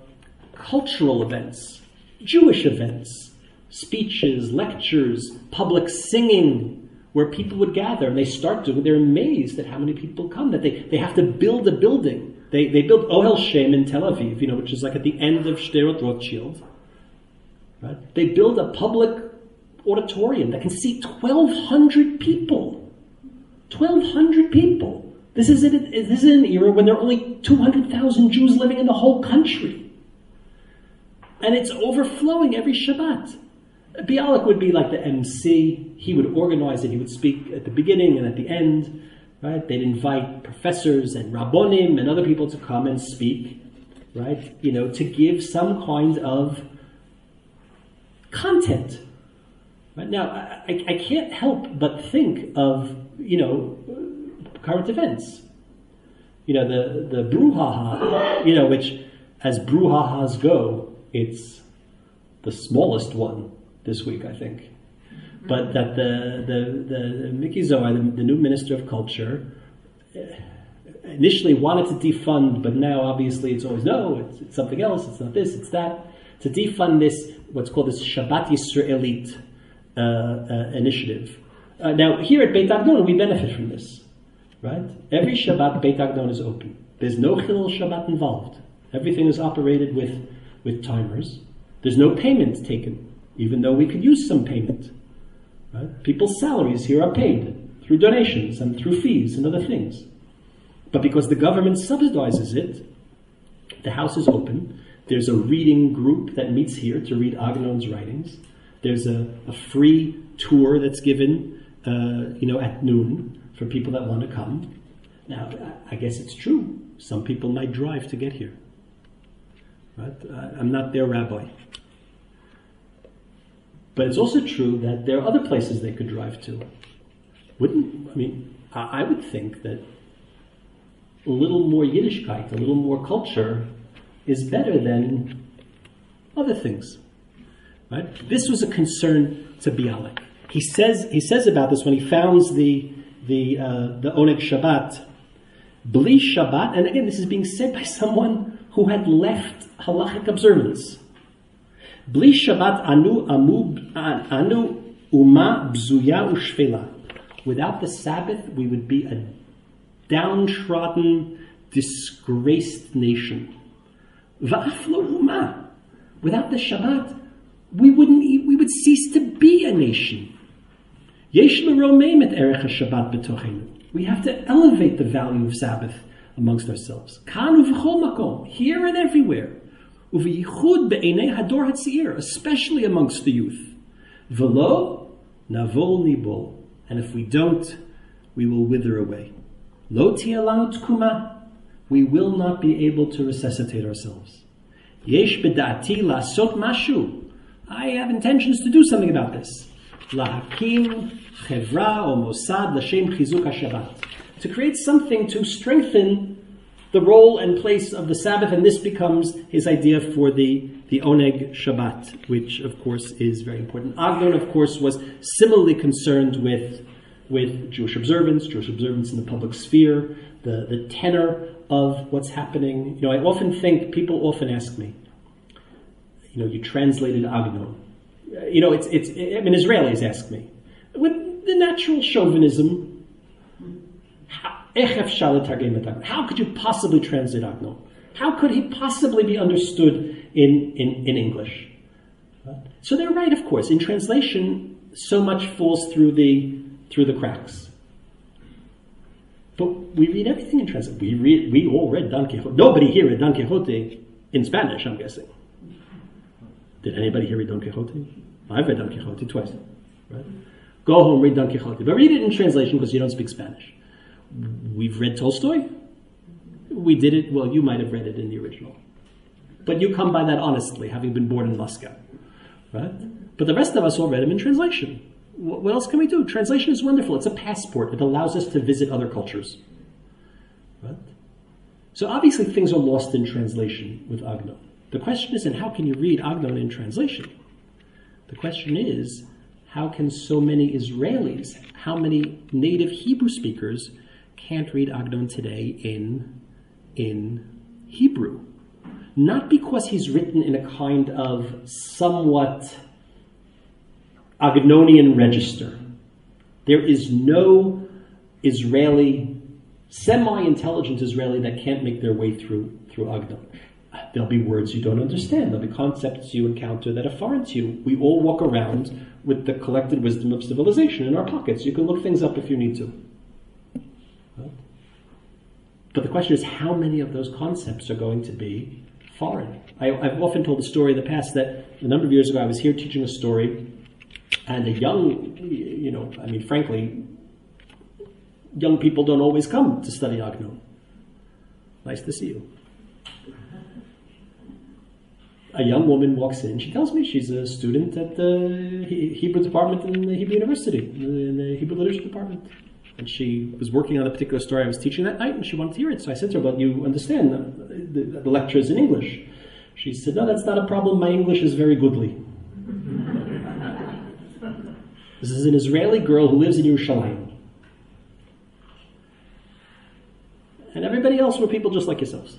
cultural events, Jewish events, speeches, lectures, public singing, where people would gather, and they're amazed at how many people come, that they have to build a building. They built Ohel Shem in Tel Aviv, which is like at the end of Sderot Rothschild. Right? They build a public auditorium that can seat 1,200 people. 1,200 people. This is an era when there are only 200,000 Jews living in the whole country. And it's overflowing every Shabbat. Bialik would be like the MC. He would organize it. He would speak at the beginning and at the end. Right? They'd invite professors and rabbonim and other people to come and speak, right? To give some kind of content. Right? Now, I can't help but think of, current events. The brouhaha, which, as brouhahas go, it's the smallest one this week, I think. But that the Miki Zohar, the new Minister of Culture, initially wanted to defund, but now obviously it's always, no, it's something else, it's not this, it's that. To defund this, what's called this Shabbat Yisraelit initiative. Now, here at Beit Agnon, we benefit from this, right? Every Shabbat, Beit Agnon is open. There's no Chilul Shabbat involved. Everything is operated with timers. There's no payment taken, even though we could use some payment. Right? People's salaries here are paid through donations and through fees and other things. But because the government subsidizes it, the house is open. There's a reading group that meets here to read Agnon's writings. There's a free tour that's given, at noon for people that want to come. Now, I guess it's true. Some people might drive to get here. Right? I'm not their rabbi. But it's also true that there are other places they could drive to. I would think that a little more Yiddishkeit, a little more culture is better than other things. Right? This was a concern to Bialik. He says about this when he founds the Oneg Shabbat, Bli Shabbat, and again this is being said by someone who had left halachic observance. Bli Shabbat anu uma bzuya ushvela. Without the Sabbath, we would be a downtrodden, disgraced nation. Va'aflo uma. Without the Shabbat, we would cease to be a nation. Yesh l'romeim et erech haShabbat b'tochenu. We have to elevate the value of Sabbath amongst ourselves. Kan uv'chol makom, here and everywhere. Uviyichud be'enei hador hatzir, especially amongst the youth. V'lo navol nibol, and if we don't, we will wither away. Lo tia lanu tkuma, we will not be able to resuscitate ourselves. Yesh b'da'ati la'asot mashu, I have intentions to do something about this. Lahakim chevra or mosad l'shem chizuk haShabbat, to create something to strengthen the role and place of the Sabbath, and this becomes his idea for the Oneg Shabbat, which of course is very important. Agnon, of course, was similarly concerned with Jewish observance in the public sphere, the tenor of what's happening. I often think, people often ask me, you translated Agnon. Israelis ask me, with the natural chauvinism, How could you possibly translate Agnon? How could he possibly be understood in English? Right? So they're right, of course. In translation, so much falls through the cracks. But we read everything in translation. We all read Don Quixote. Nobody here read Don Quixote in Spanish, I'm guessing. Did anybody here read Don Quixote? I've read Don Quixote twice. Right? Go home, read Don Quixote. But read it in translation because you don't speak Spanish. We've read Tolstoy. We did it, well, you might have read it in the original. But you come by that honestly, having been born in Moscow. Right? But the rest of us all read them in translation. What else can we do? Translation is wonderful. It's a passport. It allows us to visit other cultures. Right? So obviously things are lost in translation with Agnon. The question isn't how can you read Agnon in translation? The question is, how can so many Israelis, how many native Hebrew speakers can't read Agnon today in Hebrew? Not because he's written in a kind of somewhat Agnonian register. There is no Israeli, semi-intelligent Israeli that can't make their way through Agnon. There'll be words you don't understand. There'll be concepts you encounter that are foreign to you. We all walk around with the collected wisdom of civilization in our pockets. You can look things up if you need to. Right? But the question is, how many of those concepts are going to be foreign? I've often told the story in the past that a number of years ago I was here teaching a story, and a young, frankly, young people don't always come to study Agnon. Nice to see you. A young woman walks in. She tells me she's a student at the Hebrew department in the Hebrew University, in the Hebrew literature department. And she was working on a particular story I was teaching that night, and she wanted to hear it. So I said to her, "But you understand the lectures in English?" She said, "No, that's not a problem. My English is very goodly." This is an Israeli girl who lives in Yerushalayim. And everybody else were people just like yourselves.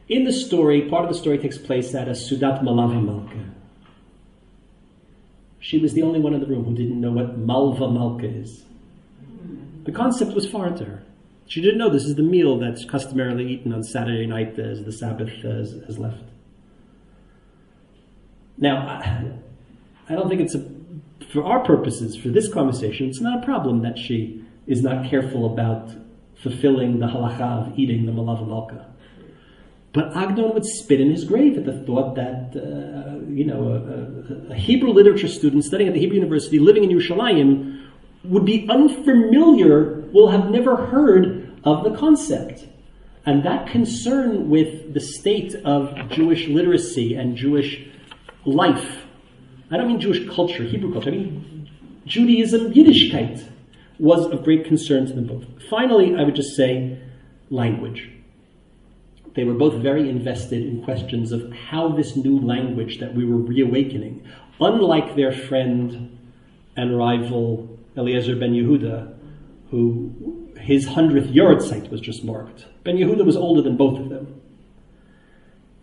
In the story, part of the story takes place at a Sudat Malava Malka. She was the only one in the room who didn't know what Malva Malka is. The concept was foreign to her. She didn't know this is the meal that's customarily eaten on Saturday night as the Sabbath has left. Now, I don't think for our purposes, for this conversation, it's not a problem that she is not careful about fulfilling the halacha of eating the Malava Malka. But Agnon would spit in his grave at the thought that, a Hebrew literature student studying at the Hebrew University, living in Yerushalayim, would be unfamiliar, will have never heard of the concept. And that concern with the state of Jewish literacy and Jewish life, I don't mean Jewish culture, Hebrew culture, I mean Judaism, Yiddishkeit, was of great concern to them both. Finally, I would just say language. They were both very invested in questions of how this new language that we were reawakening, unlike their friend and rival Eliezer ben Yehuda, who his 100th yahrzeit was just marked. Ben Yehuda was older than both of them.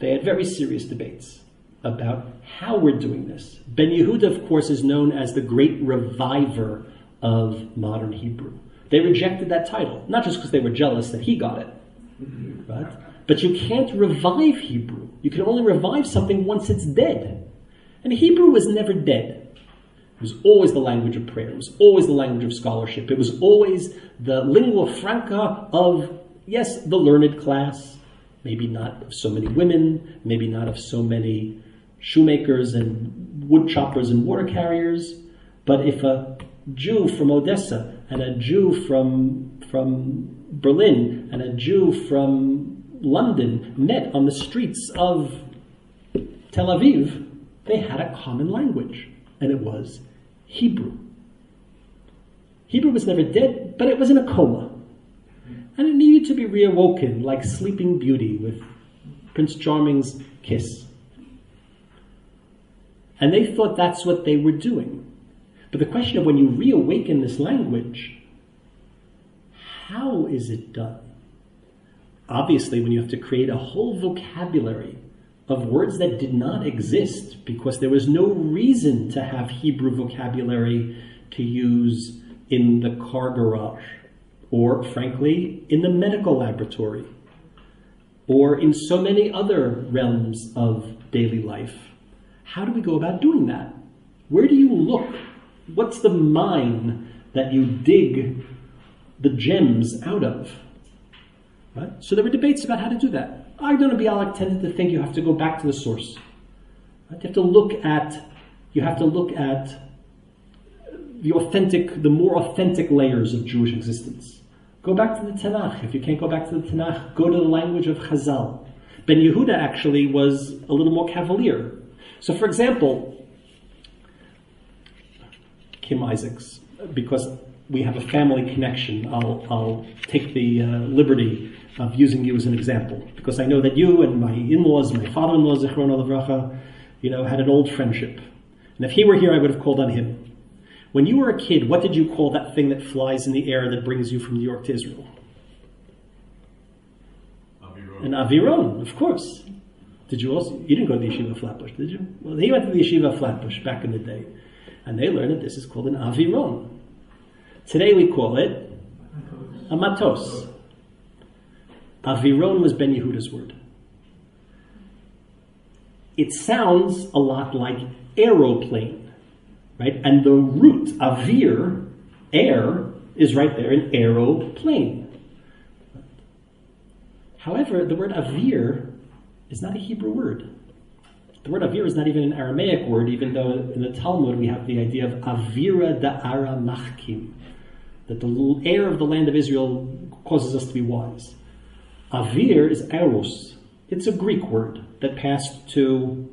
They had very serious debates about how we're doing this. Ben Yehuda, of course, is known as the great reviver of modern Hebrew. They rejected that title, not just because they were jealous that he got it, right? But you can't revive Hebrew. You can only revive something once it's dead. And Hebrew was never dead. It was always the language of prayer. It was always the language of scholarship. It was always the lingua franca of, yes, the learned class. Maybe not of so many women. Maybe not of so many shoemakers and wood choppers and water carriers. But if a Jew from Odessa and a Jew from Berlin and a Jew from London met on the streets of Tel Aviv, they had a common language, and it was Hebrew. Hebrew was never dead, but it was in a coma. And it needed to be reawoken like Sleeping Beauty with Prince Charming's kiss. And they thought that's what they were doing. But the question of when you reawaken this language, how is it done? Obviously, when you have to create a whole vocabulary of words that did not exist because there was no reason to have Hebrew vocabulary to use in the car garage or frankly, in the medical laboratory, or in so many other realms of daily life. How do we go about doing that? Where do you look? What's the mine that you dig the gems out of? Right? So there were debates about how to do that. Agnon and Bialik tended to think you have to go back to the source. Right? You have to look at the more authentic layers of Jewish existence. Go back to the Tanakh. If you can't go back to the Tanakh, go to the language of Chazal. Ben Yehuda actually was a little more cavalier. So for example, Kim Isaacs, because we have a family connection, I'll take the liberty of using you as an example, because I know that you and my in-laws, my father-in-law, Zichrono Livracha, had an old friendship. And if he were here, I would have called on him. When you were a kid, what did you call that thing that flies in the air that brings you from New York to Israel? Aviron. An aviron, of course. Did you also? You didn't go to the yeshiva Flatbush, did you? Well, he went to the yeshiva Flatbush back in the day, and they learned that this is called an aviron. Today we call it a matos. Aviron was Ben Yehuda's word. It sounds a lot like aeroplane, right? And the root, avir, air, is right there in aeroplane. However, the word avir is not a Hebrew word. The word avir is not even an Aramaic word, even though in the Talmud we have the idea of avira da'ara machkim, that the air of the land of Israel causes us to be wise. Avir is eros. It's a Greek word that passed to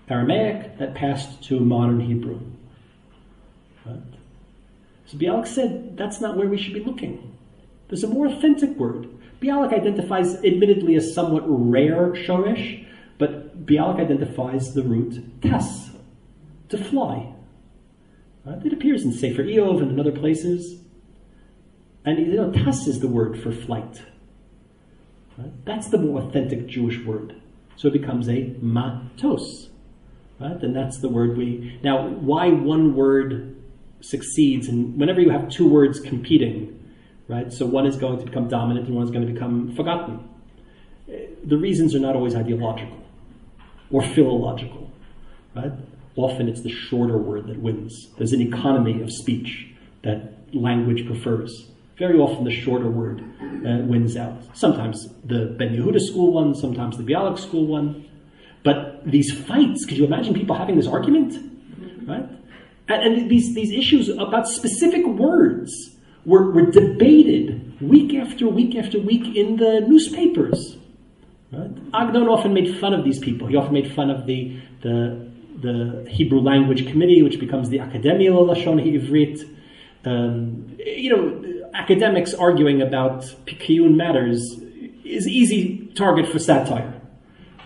Aramaic, that passed to modern Hebrew. Right? So Bialik said, that's not where we should be looking. There's a more authentic word. Bialik identifies, admittedly, a somewhat rare shoresh, but Bialik identifies the root tas, to fly. Right? It appears in Sefer Eov and in other places. And tas is the word for flight. Right? That's the more authentic Jewish word. So it becomes a matos. Right? And that's the word Now, why one word succeeds, and whenever you have two words competing, right? So one is going to become dominant and one is going to become forgotten. The reasons are not always ideological or philological, right? Often it's the shorter word that wins. There's an economy of speech that language prefers. Very often the shorter word wins out. Sometimes the Ben Yehuda school won, sometimes the Bialik school won. But these fights, could you imagine people having this argument? Right? And these issues about specific words were debated week after week after week in the newspapers. Right? Agnon often made fun of these people. He often made fun of the Hebrew Language Committee, which becomes the Academia Lashon Ha'ivrit. Academics arguing about Picayune matters is easy target for satire,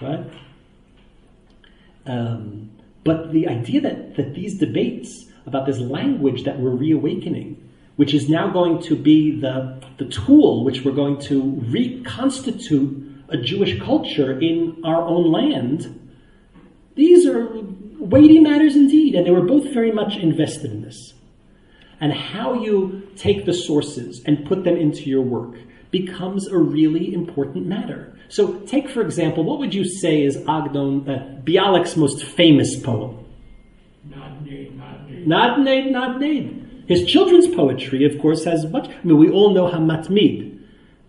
right? But the idea that these debates about this language that we're reawakening, which is now going to be the tool which we're going to reconstitute a Jewish culture in our own land, these are weighty matters indeed, and they were both very much invested in this. And how you take the sources and put them into your work becomes a really important matter. So take, for example, what would you say is Bialik's most famous poem? Not Naid. His children's poetry, of course, has much. We all know Hamatmid,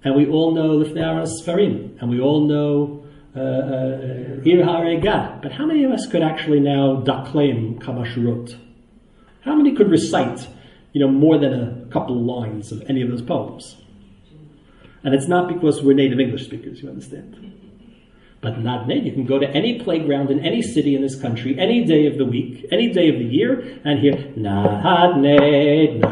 and we all know Lifnei Aras Sfarim, and we all know Ir HaRegah. But how many of us could actually now dakleim Kamashurot? How many could recite more than a couple of lines of any of those poems? And it's not because we're native English speakers, you understand. But not native. You can go to any playground in any city in this country, any day of the week, any day of the year, and hear Nahad Neid,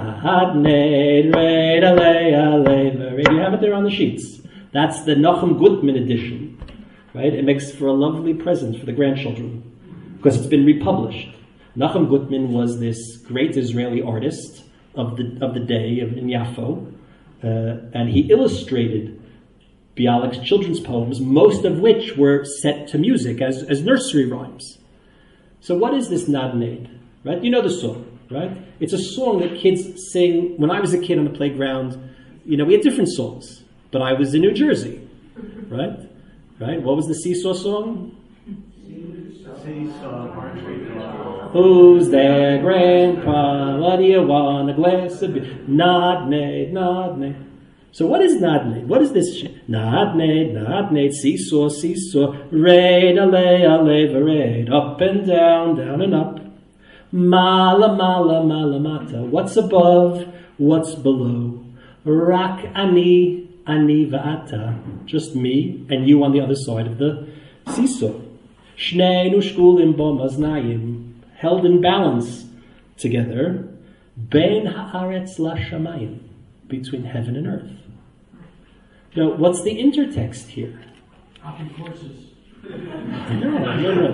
Reid Alei Alei. You have it there on the sheets. That's the Nachum Gutman edition, right? It makes for a lovely present for the grandchildren because it's been republished. Nachum Gutman was this great Israeli artist of the day in Yafo, and he illustrated Bialik's children's poems, most of which were set to music as nursery rhymes. So what is this Nad Neid? Right? You know the song, right? It's a song that kids sing. When I was a kid on the playground, we had different songs, but I was in New Jersey, right? Right? What was the seesaw song? Who's there, Grandpa? What do you want? A glass of beer? Nodnade, nodnade. So what is nodnade? What is this shit? Nodnade, nodnade, seesaw, seesaw, raid, ale, raid, up and down and up. Mala, mala, mala, mata. What's above? What's below? Rak ani, ani va'ata. Just me and you on the other side of the seesaw. Shneinu shkulim bo maznayim. Held in balance together. Bein haaretz lashamayim. Between heaven and earth. Now, what's the intertext here? Hopping horses. No.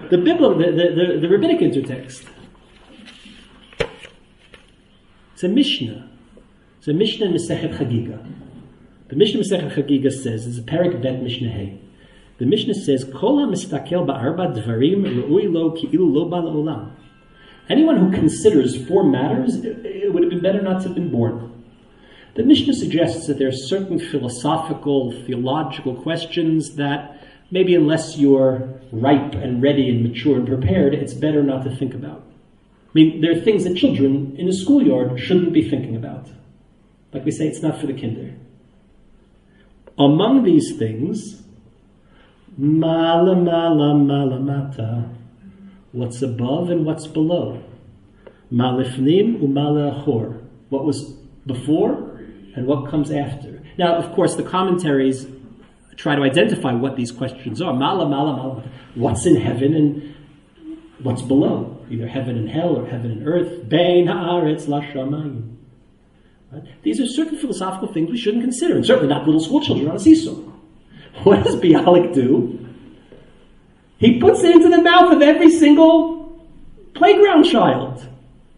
The biblical, the rabbinic intertext. It's a Mishnah. It's a Mishnah in Masechet Chagiga. The Mishnah in Masechet Chagiga says, it's a Perek Bet Mishnah Hey. The Mishnah says, Kol ha-mistakel ba'arba dvarim re'ui lo ki'ilu lo ba la'olam. Anyone who considers 4 matters, it would have been better not to have been born. The Mishnah suggests that there are certain philosophical, theological questions that maybe unless you're ripe and ready and mature and prepared, it's better not to think about. I mean, there are things that children in a schoolyard shouldn't be thinking about. Like we say, it's not for the kinder. Among these things, mala, mala, mala, mata. What's above and what's below. Malifnim umala achor. What was before and what comes after. Now, of course, the commentaries try to identify what these questions are. Mala, mala, mala. What's in heaven and what's below? Either heaven and hell or heaven and earth. Bein haaretz lashamayim. Right? These are certain philosophical things we shouldn't consider, and certainly not little school children on a seesaw. What does Bialik do? He puts it into the mouth of every single playground child.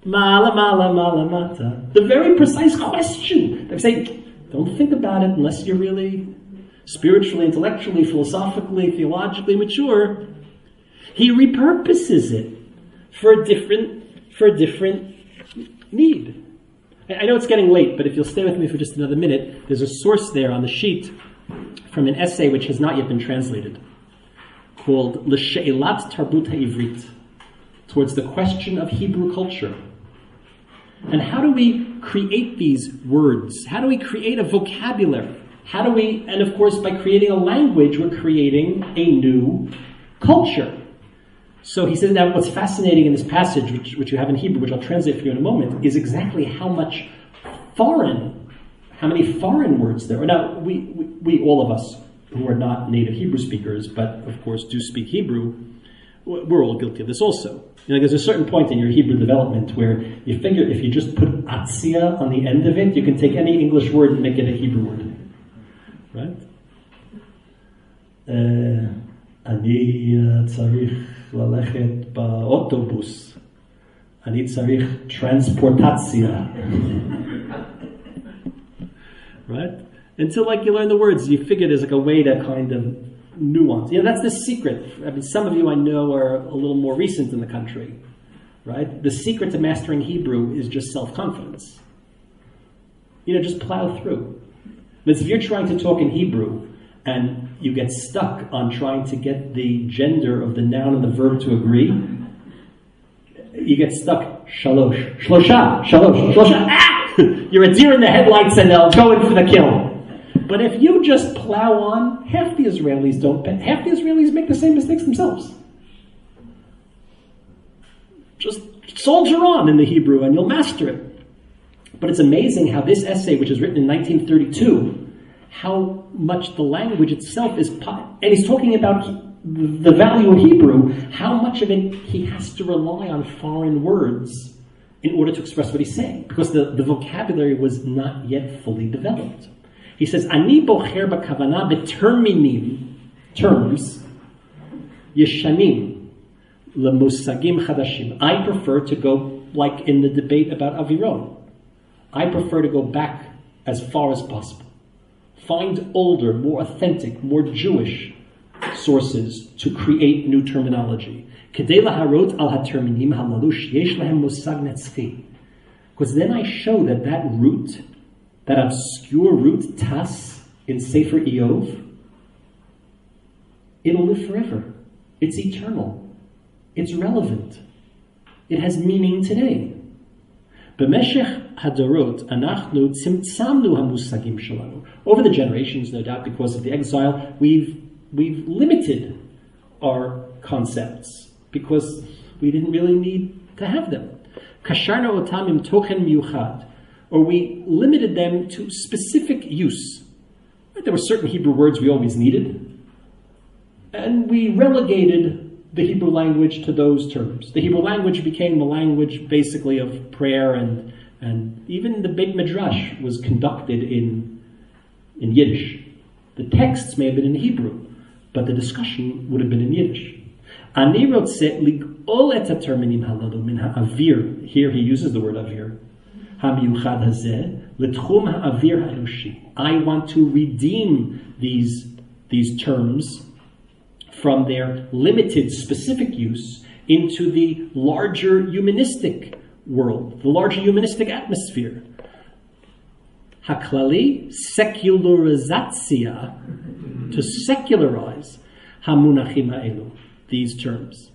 Mala, mala, mala, mata. The very precise question. They say, don't think about it unless you're really spiritually, intellectually, philosophically, theologically mature. He repurposes it for a different need. I know it's getting late, but if you'll stay with me for just another minute, there's a source there on the sheet from an essay which has not yet been translated, called L'She'elat Tarbut HaIvrit, towards the question of Hebrew culture. And how do we create these words? How do we create a vocabulary? How do we, and of course by creating a language, we're creating a new culture. So he says, now what's fascinating in this passage, which you have in Hebrew, which I'll translate for you in a moment, is exactly how many foreign words there are. Now, we all of us who are not native Hebrew speakers, but of course do speak Hebrew, we're all guilty of this also. There's a certain point in your Hebrew development where you figure if you just put atzia on the end of it, you can take any English word and make it a Hebrew word. Right? אני צריך ללכת באוטובוס. אני צריך transportatia. Right? Until you learn the words, you figure there's a way to kind of nuance. That's the secret. I mean, some of you I know are a little more recent in the country. Right? The secret to mastering Hebrew is just self-confidence. Just plow through. But if you're trying to talk in Hebrew, and you get stuck on trying to get the gender of the noun and the verb to agree, you get stuck. Shalosh. Shlosha. Shalosh. Shlosha. Ah! You're a deer in the headlights and they'll go in for the kill. But if you just plow on, half the Israelis make the same mistakes themselves. Just soldier on in the Hebrew and you'll master it. But it's amazing how this essay, which was written in 1932, how much the language itself is, and he's talking about the value of Hebrew, how much of it he has to rely on foreign words in order to express what he's saying, because the vocabulary was not yet fully developed. He says, Ani bocher b'kavana b'terminim, terms, yeshanim, lemusagim chadashim. I prefer to go, like in the debate about Aviron, I prefer to go back as far as possible. Find older, more authentic, more Jewish sources to create new terminology. Because then I show that root that obscure root tas in Sefer Eov, it'll live forever. It's eternal. It's relevant. It has meaning today. B'meshech hadorot anachnu tzimtzamnu hamusagim shalanu. Over the generations, no doubt, because of the exile, we've limited our concepts because we didn't really need to have them. Kasharna otam im tochen miuchad, or we limited them to specific use. There were certain Hebrew words we always needed, and we relegated the Hebrew language to those terms. The Hebrew language became the language basically of prayer, and even the Beit Midrash was conducted in Yiddish. The texts may have been in Hebrew, but the discussion would have been in Yiddish. Ani rotze lig'ol et haterminim halalu min ha'avir. Here he uses the word avir. Ha'miyuchad hazeh l'tchum ha'avir ha'enushi. I want to redeem these terms from their limited specific use into the larger humanistic world, the larger humanistic atmosphere. Haklali, secularizatia, to secularize hamunachim ha'elu, these terms.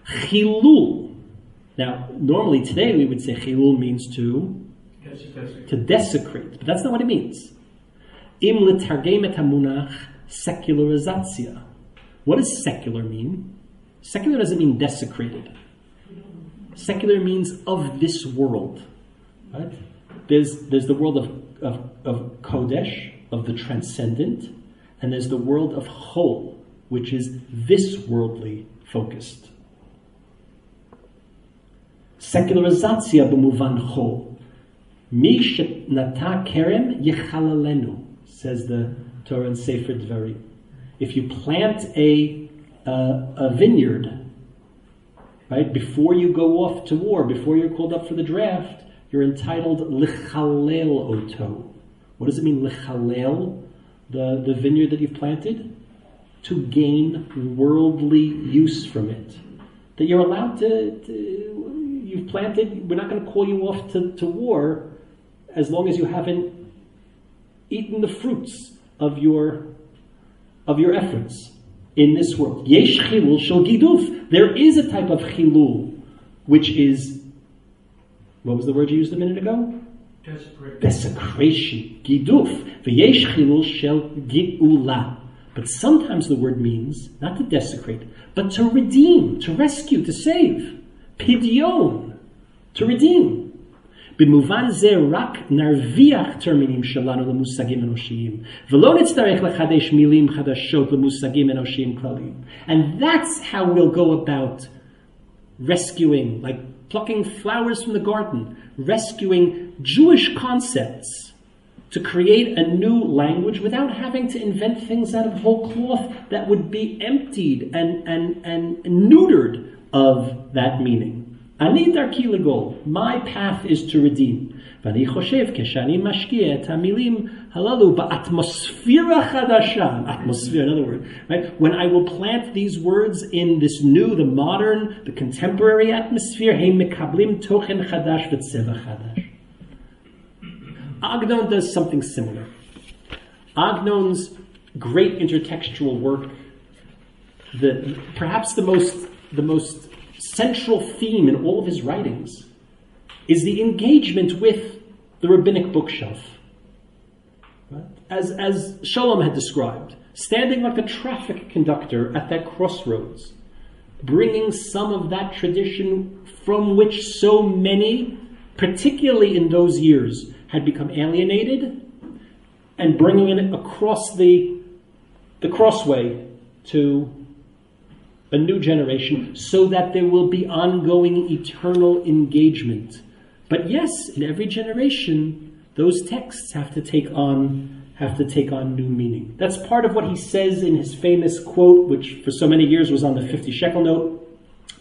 Chilul. Now, normally today we would say chilul means to desecrate, but that's not what it means. Im letargem et hamunach secularizatia. What does secular mean? Secular doesn't mean desecrated. Secular means of this world. Right? There's the world of Kodesh, of the transcendent, and there's the world of Chol, which is this worldly focused. Secularizatia b'muvan Chol. Mi shenata kerem yechalalenu, says the Torah in Sefer Dvarim. If you plant a vineyard, right, before you go off to war, before you're called up for the draft, you're entitled lichalel oto. What does it mean, lichalel, the vineyard that you've planted? To gain worldly use from it. That you're allowed you've planted, we're not going to call you off to war as long as you haven't eaten the fruits of your efforts in this world. Yesh chilul shel giduf. There is a type of chilul, which is, what was the word you used a minute ago? Desecration. Giduf. V'yesh chilul shel geula. But sometimes the word means not to desecrate, but to redeem, to rescue, to save. Pidyon. To redeem. במובן זה רק נרוויח טרמינים שלנו למושגים אנושיים, ולא נצטרך לחדש מילים חדשות למושגים אנושיים כלליים. And that's how we'll go about rescuing, like plucking flowers from the garden, rescuing Jewish concepts to create a new language without having to invent things out of whole cloth that would be emptied and neutered of that meaning. Ani darki legol. My path is to redeem. V'ani choshev keshani mashkieh et hamilim halalu ba'atmosfera chadasha. Atmosphere, another word, right? When I will plant these words in this new, the modern, the contemporary atmosphere, heim mekablim tochen chadash v'tzeva chadash. Agnon does something similar. Agnon's great intertextual work, perhaps the most central theme in all of his writings, is the engagement with the rabbinic bookshelf. Right? As Shalom had described, standing like a traffic conductor at that crossroads, bringing some of that tradition from which so many, particularly in those years, had become alienated, and bringing it across the crossway to a new generation, so that there will be ongoing eternal engagement. But yes, in every generation, those texts have to take on new meaning. That's part of what he says in his famous quote, which for so many years was on the 50 shekel note,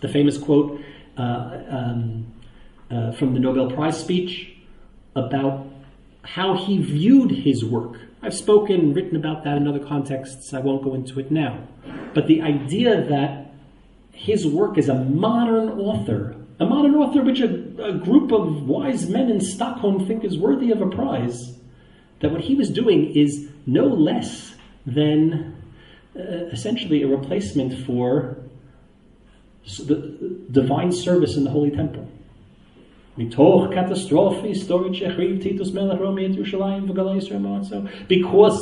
the famous quote from the Nobel Prize speech about how he viewed his work. I've spoken and written about that in other contexts. I won't go into it now. But the idea that his work as a modern author which a group of wise men in Stockholm think is worthy of a prize, that what he was doing is no less than essentially a replacement for the divine service in the Holy Temple. Because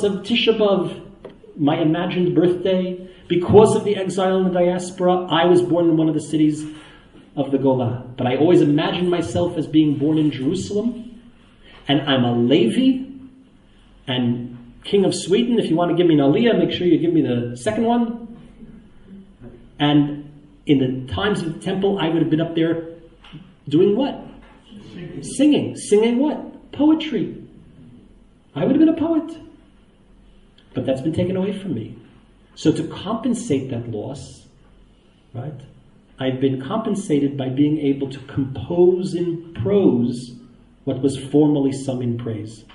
of Tisha B'Av, my imagined birthday, because of the exile in the diaspora, I was born in one of the cities of the Golah. But I always imagined myself as being born in Jerusalem, and I'm a Levi, and King of Sweden. If you want to give me an Aliyah, make sure you give me the second one. And in the times of the temple, I would have been up there doing what? Singing. Singing what? Poetry. I would have been a poet. But that's been taken away from me. So to compensate that loss, right, I've been compensated by being able to compose in prose what was formerly sung in praise.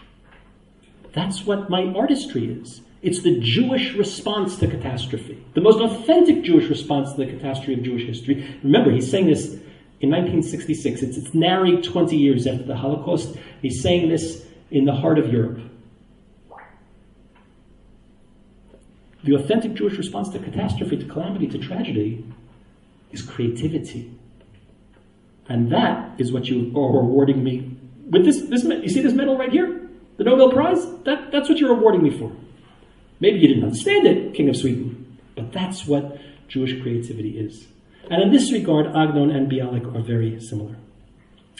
That's what my artistry is. It's the Jewish response to catastrophe. The most authentic Jewish response to the catastrophe of Jewish history. Remember, he's saying this in 1966. It's nary 20 years after the Holocaust. He's saying this in the heart of Europe. The authentic Jewish response to catastrophe, to calamity, to tragedy is creativity. And that is what you are rewarding me with this. You see this medal right here? The Nobel Prize? That's what you're rewarding me for. Maybe you didn't understand it, King of Sweden, but that's what Jewish creativity is. And in this regard, Agnon and Bialik are very similar.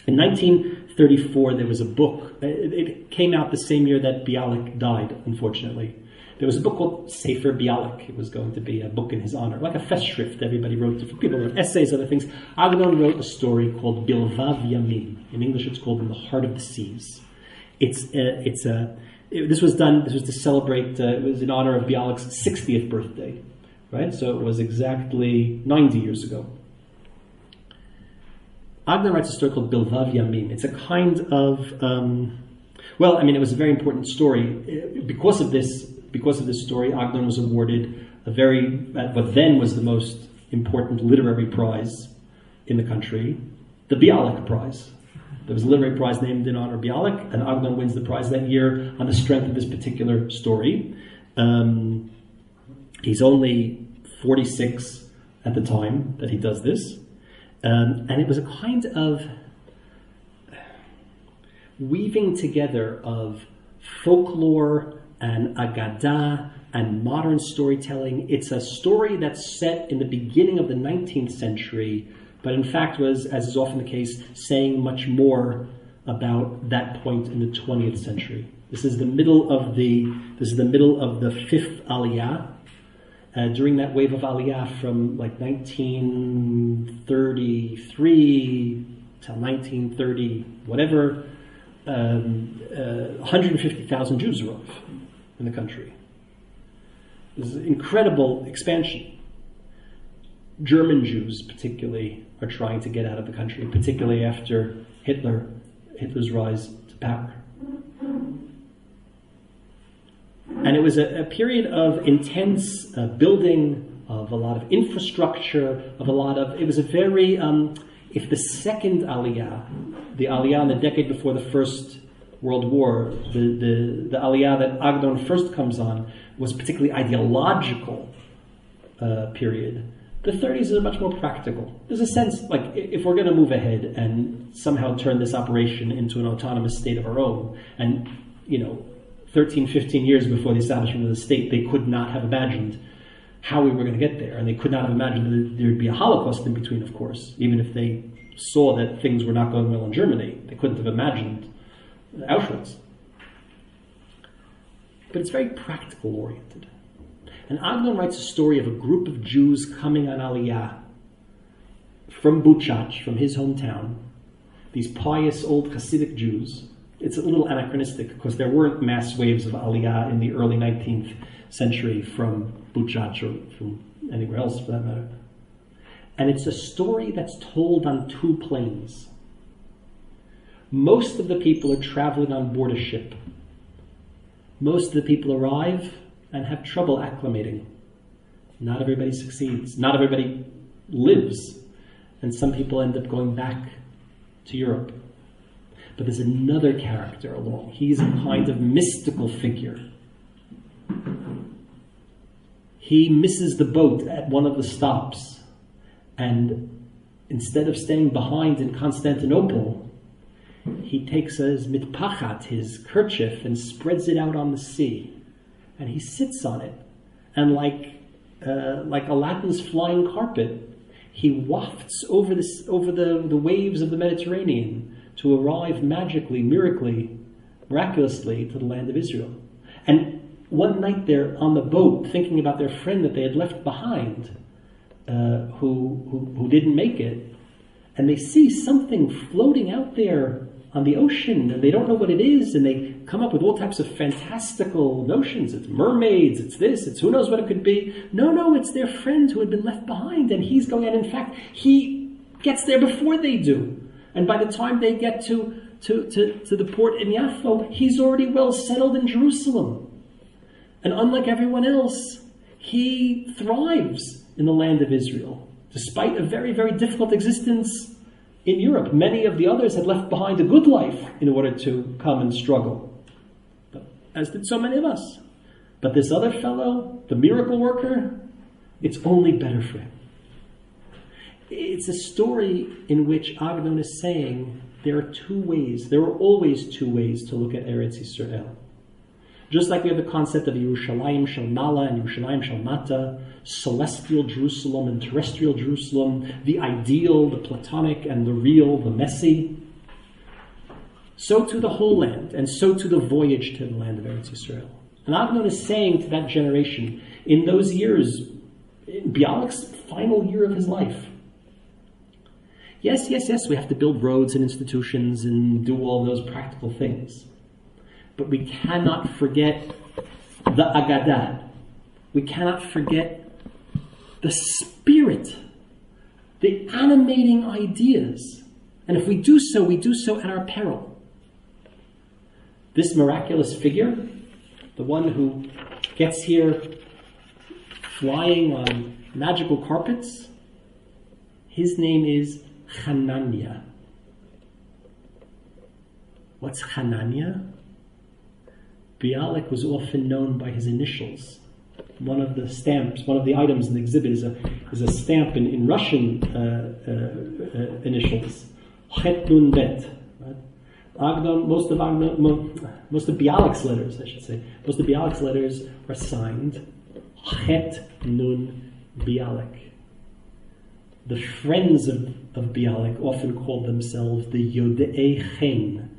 In 1934, there was a book. It came out the same year that Bialik died, unfortunately. There was a book called Sefer Bialik. It was going to be a book in his honor, like a festschrift. Everybody wrote, different people wrote essays, other things. Agnon wrote a story called Bilvav Yamim. In English, it's called In the Heart of the Seas. This was to celebrate, it was in honor of Bialik's 60th birthday, right? So it was exactly 90 years ago. Agnon writes a story called Bilvav Yamim. It's a kind of, it was a very important story. Because of this story, Agnon was awarded what then was the most important literary prize in the country, the Bialik Prize. There was a literary prize named in honor of Bialik, and Agnon wins the prize that year on the strength of this particular story. He's only 46 at the time that he does this. And it was a kind of weaving together of folklore and agadah and modern storytelling. It's a story that's set in the beginning of the 19th century, but in fact was, as is often the case, saying much more about that point in the 20th century. This is the middle of the fifth Aliyah. During that wave of Aliyah from like 1933 till 1930, whatever, 150,000 Jews arrive in the country. This is an incredible expansion. German Jews, particularly, are trying to get out of the country, particularly after Hitler's rise to power. And it was a period of intense building, of a lot of infrastructure, it was a very, if the second Aliyah, the Aliyah in the decade before the First World War, the Aliyah that Agnon first comes on, was particularly ideological period. The 30s is much more practical. There's a sense, like, if we're going to move ahead and somehow turn this operation into an autonomous state of our own, and, 13, 15 years before the establishment of the state, they could not have imagined how we were going to get there. And they could not have imagined that there would be a Holocaust in between, of course. Even if they saw that things were not going well in Germany, they couldn't have imagined Auschwitz. But it's very practical oriented. And Agnon writes a story of a group of Jews coming on Aliyah from Buchach, from his hometown. These pious old Hasidic Jews. It's a little anachronistic because there weren't mass waves of Aliyah in the early 19th century from Buchach or from anywhere else for that matter. And it's a story that's told on two planes. Most of the people are traveling on board a ship. Most of the people arrive and have trouble acclimating. Not everybody succeeds. Not everybody lives. And some people end up going back to Europe. But there's another character along. He's a kind of mystical figure. He misses the boat at one of the stops, and instead of staying behind in Constantinople, he takes his mitpachat, his kerchief, and spreads it out on the sea. And he sits on it. And like Aladdin's flying carpet, he wafts over the waves of the Mediterranean to arrive magically, miraculously to the land of Israel. And one night they're on the boat thinking about their friend that they had left behind, who didn't make it, and they see something floating out there on the ocean, and they don't know what it is, and they come up with all types of fantastical notions. It's mermaids, it's this, it's who knows what it could be. No, it's their friend who had been left behind, and he's going out. In fact, he gets there before they do. And by the time they get to the port in Yaffo, he's already well settled in Jerusalem. And unlike everyone else, he thrives in the land of Israel, despite a very, very difficult existence in Europe. Many of the others had left behind a good life in order to come and struggle, as did so many of us. But this other fellow, the miracle worker, it's only better for him. It's a story in which Agnon is saying there are always two ways to look at Eretz Yisrael. Just like we have the concept of Yerushalayim Shel Mala and Yerushalayim Shel Mata, celestial Jerusalem and terrestrial Jerusalem, the ideal, the platonic, and the real, the messy. So to the whole land, and so to the voyage to the land of Eretz Yisrael. And Agnon is saying to that generation, in those years, in Bialik's final year of his life, yes, we have to build roads and institutions and do all those practical things. But we cannot forget the Agadah. We cannot forget the spirit, the animating ideas. And if we do so, we do so at our peril. This miraculous figure, the one who gets here flying on magical carpets, his name is Hananiah. What's Hananiah? Bialik was often known by his initials. One of the stamps, one of the items in the exhibit is a stamp in Russian initials, Het Nun Bet. Most of Bialik's letters, I should say, most of Bialik's letters are signed Het Nun Bialik. The friends of Bialik often called themselves the Yodei Chen.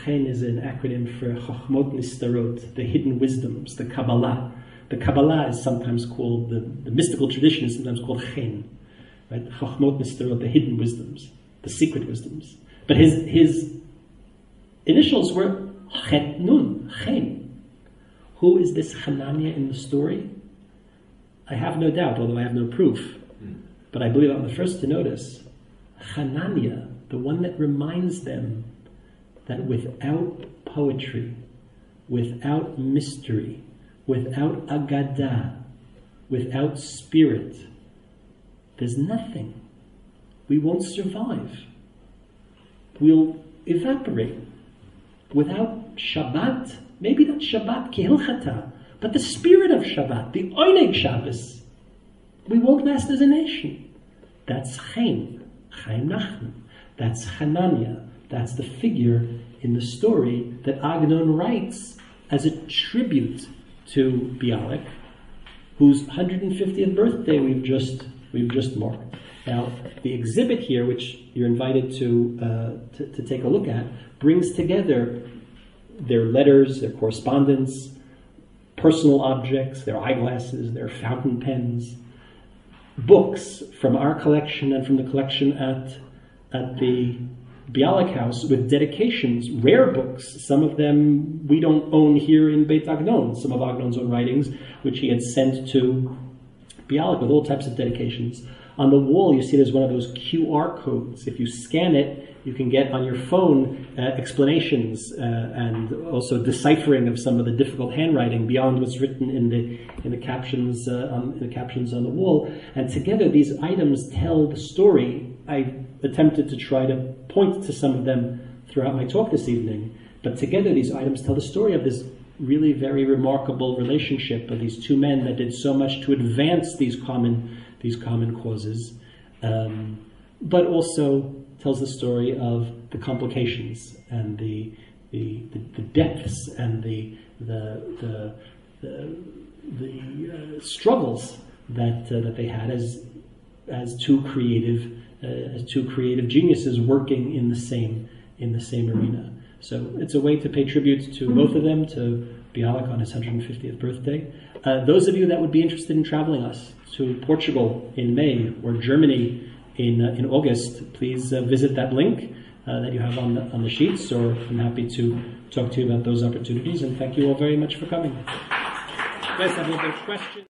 Chen is an acronym for Chochmot Nistarot, the hidden wisdoms, the Kabbalah. The Kabbalah is sometimes called, the mystical tradition is sometimes called Chen, right? Chochmot Nistarot, the hidden wisdoms, the secret wisdoms. But his initials were Het Nun, Chen. Who is this Hananiah in the story? I have no doubt, although I have no proof. But I believe I'm the first to notice. Hananiah, the one that reminds them that without poetry, without mystery, without agadah, without spirit, there's nothing. We won't survive. We'll evaporate. Without Shabbat, maybe not Shabbat kehilchata, but the spirit of Shabbat, the Oneg Shabbos, we won't last as a nation. That's Chaim Nachman. That's Hananiah. That's the figure in the story that Agnon writes as a tribute to Bialik, whose 150th birthday we've just marked. Now, the exhibit here, which you're invited to take a look at, brings together their letters, their correspondence, personal objects, their eyeglasses, their fountain pens, books from our collection and from the collection at the Bialik House with dedications, rare books. Some of them we don't own here in Beit Agnon, some of Agnon's own writings, which he had sent to Bialik with all types of dedications. On the wall, you see there's one of those QR codes. If you scan it, you can get on your phone explanations and also deciphering of some of the difficult handwriting beyond what's written in the captions on the wall. And together, these items tell the story. I attempted to try to point to some of them throughout my talk this evening. But together, these items tell the story of this really very remarkable relationship of these two men that did so much to advance these common causes, but also tells the story of the complications and the depths and the struggles that they had as two creative geniuses working in the same arena. So it's a way to pay tribute to both of them, to Bialik on his 150th birthday. Those of you that would be interested in traveling us to Portugal in May or Germany in August, please visit that link that you have on the sheets, or I'm happy to talk to you about those opportunities. And thank you all very much for coming. You guys have any other questions?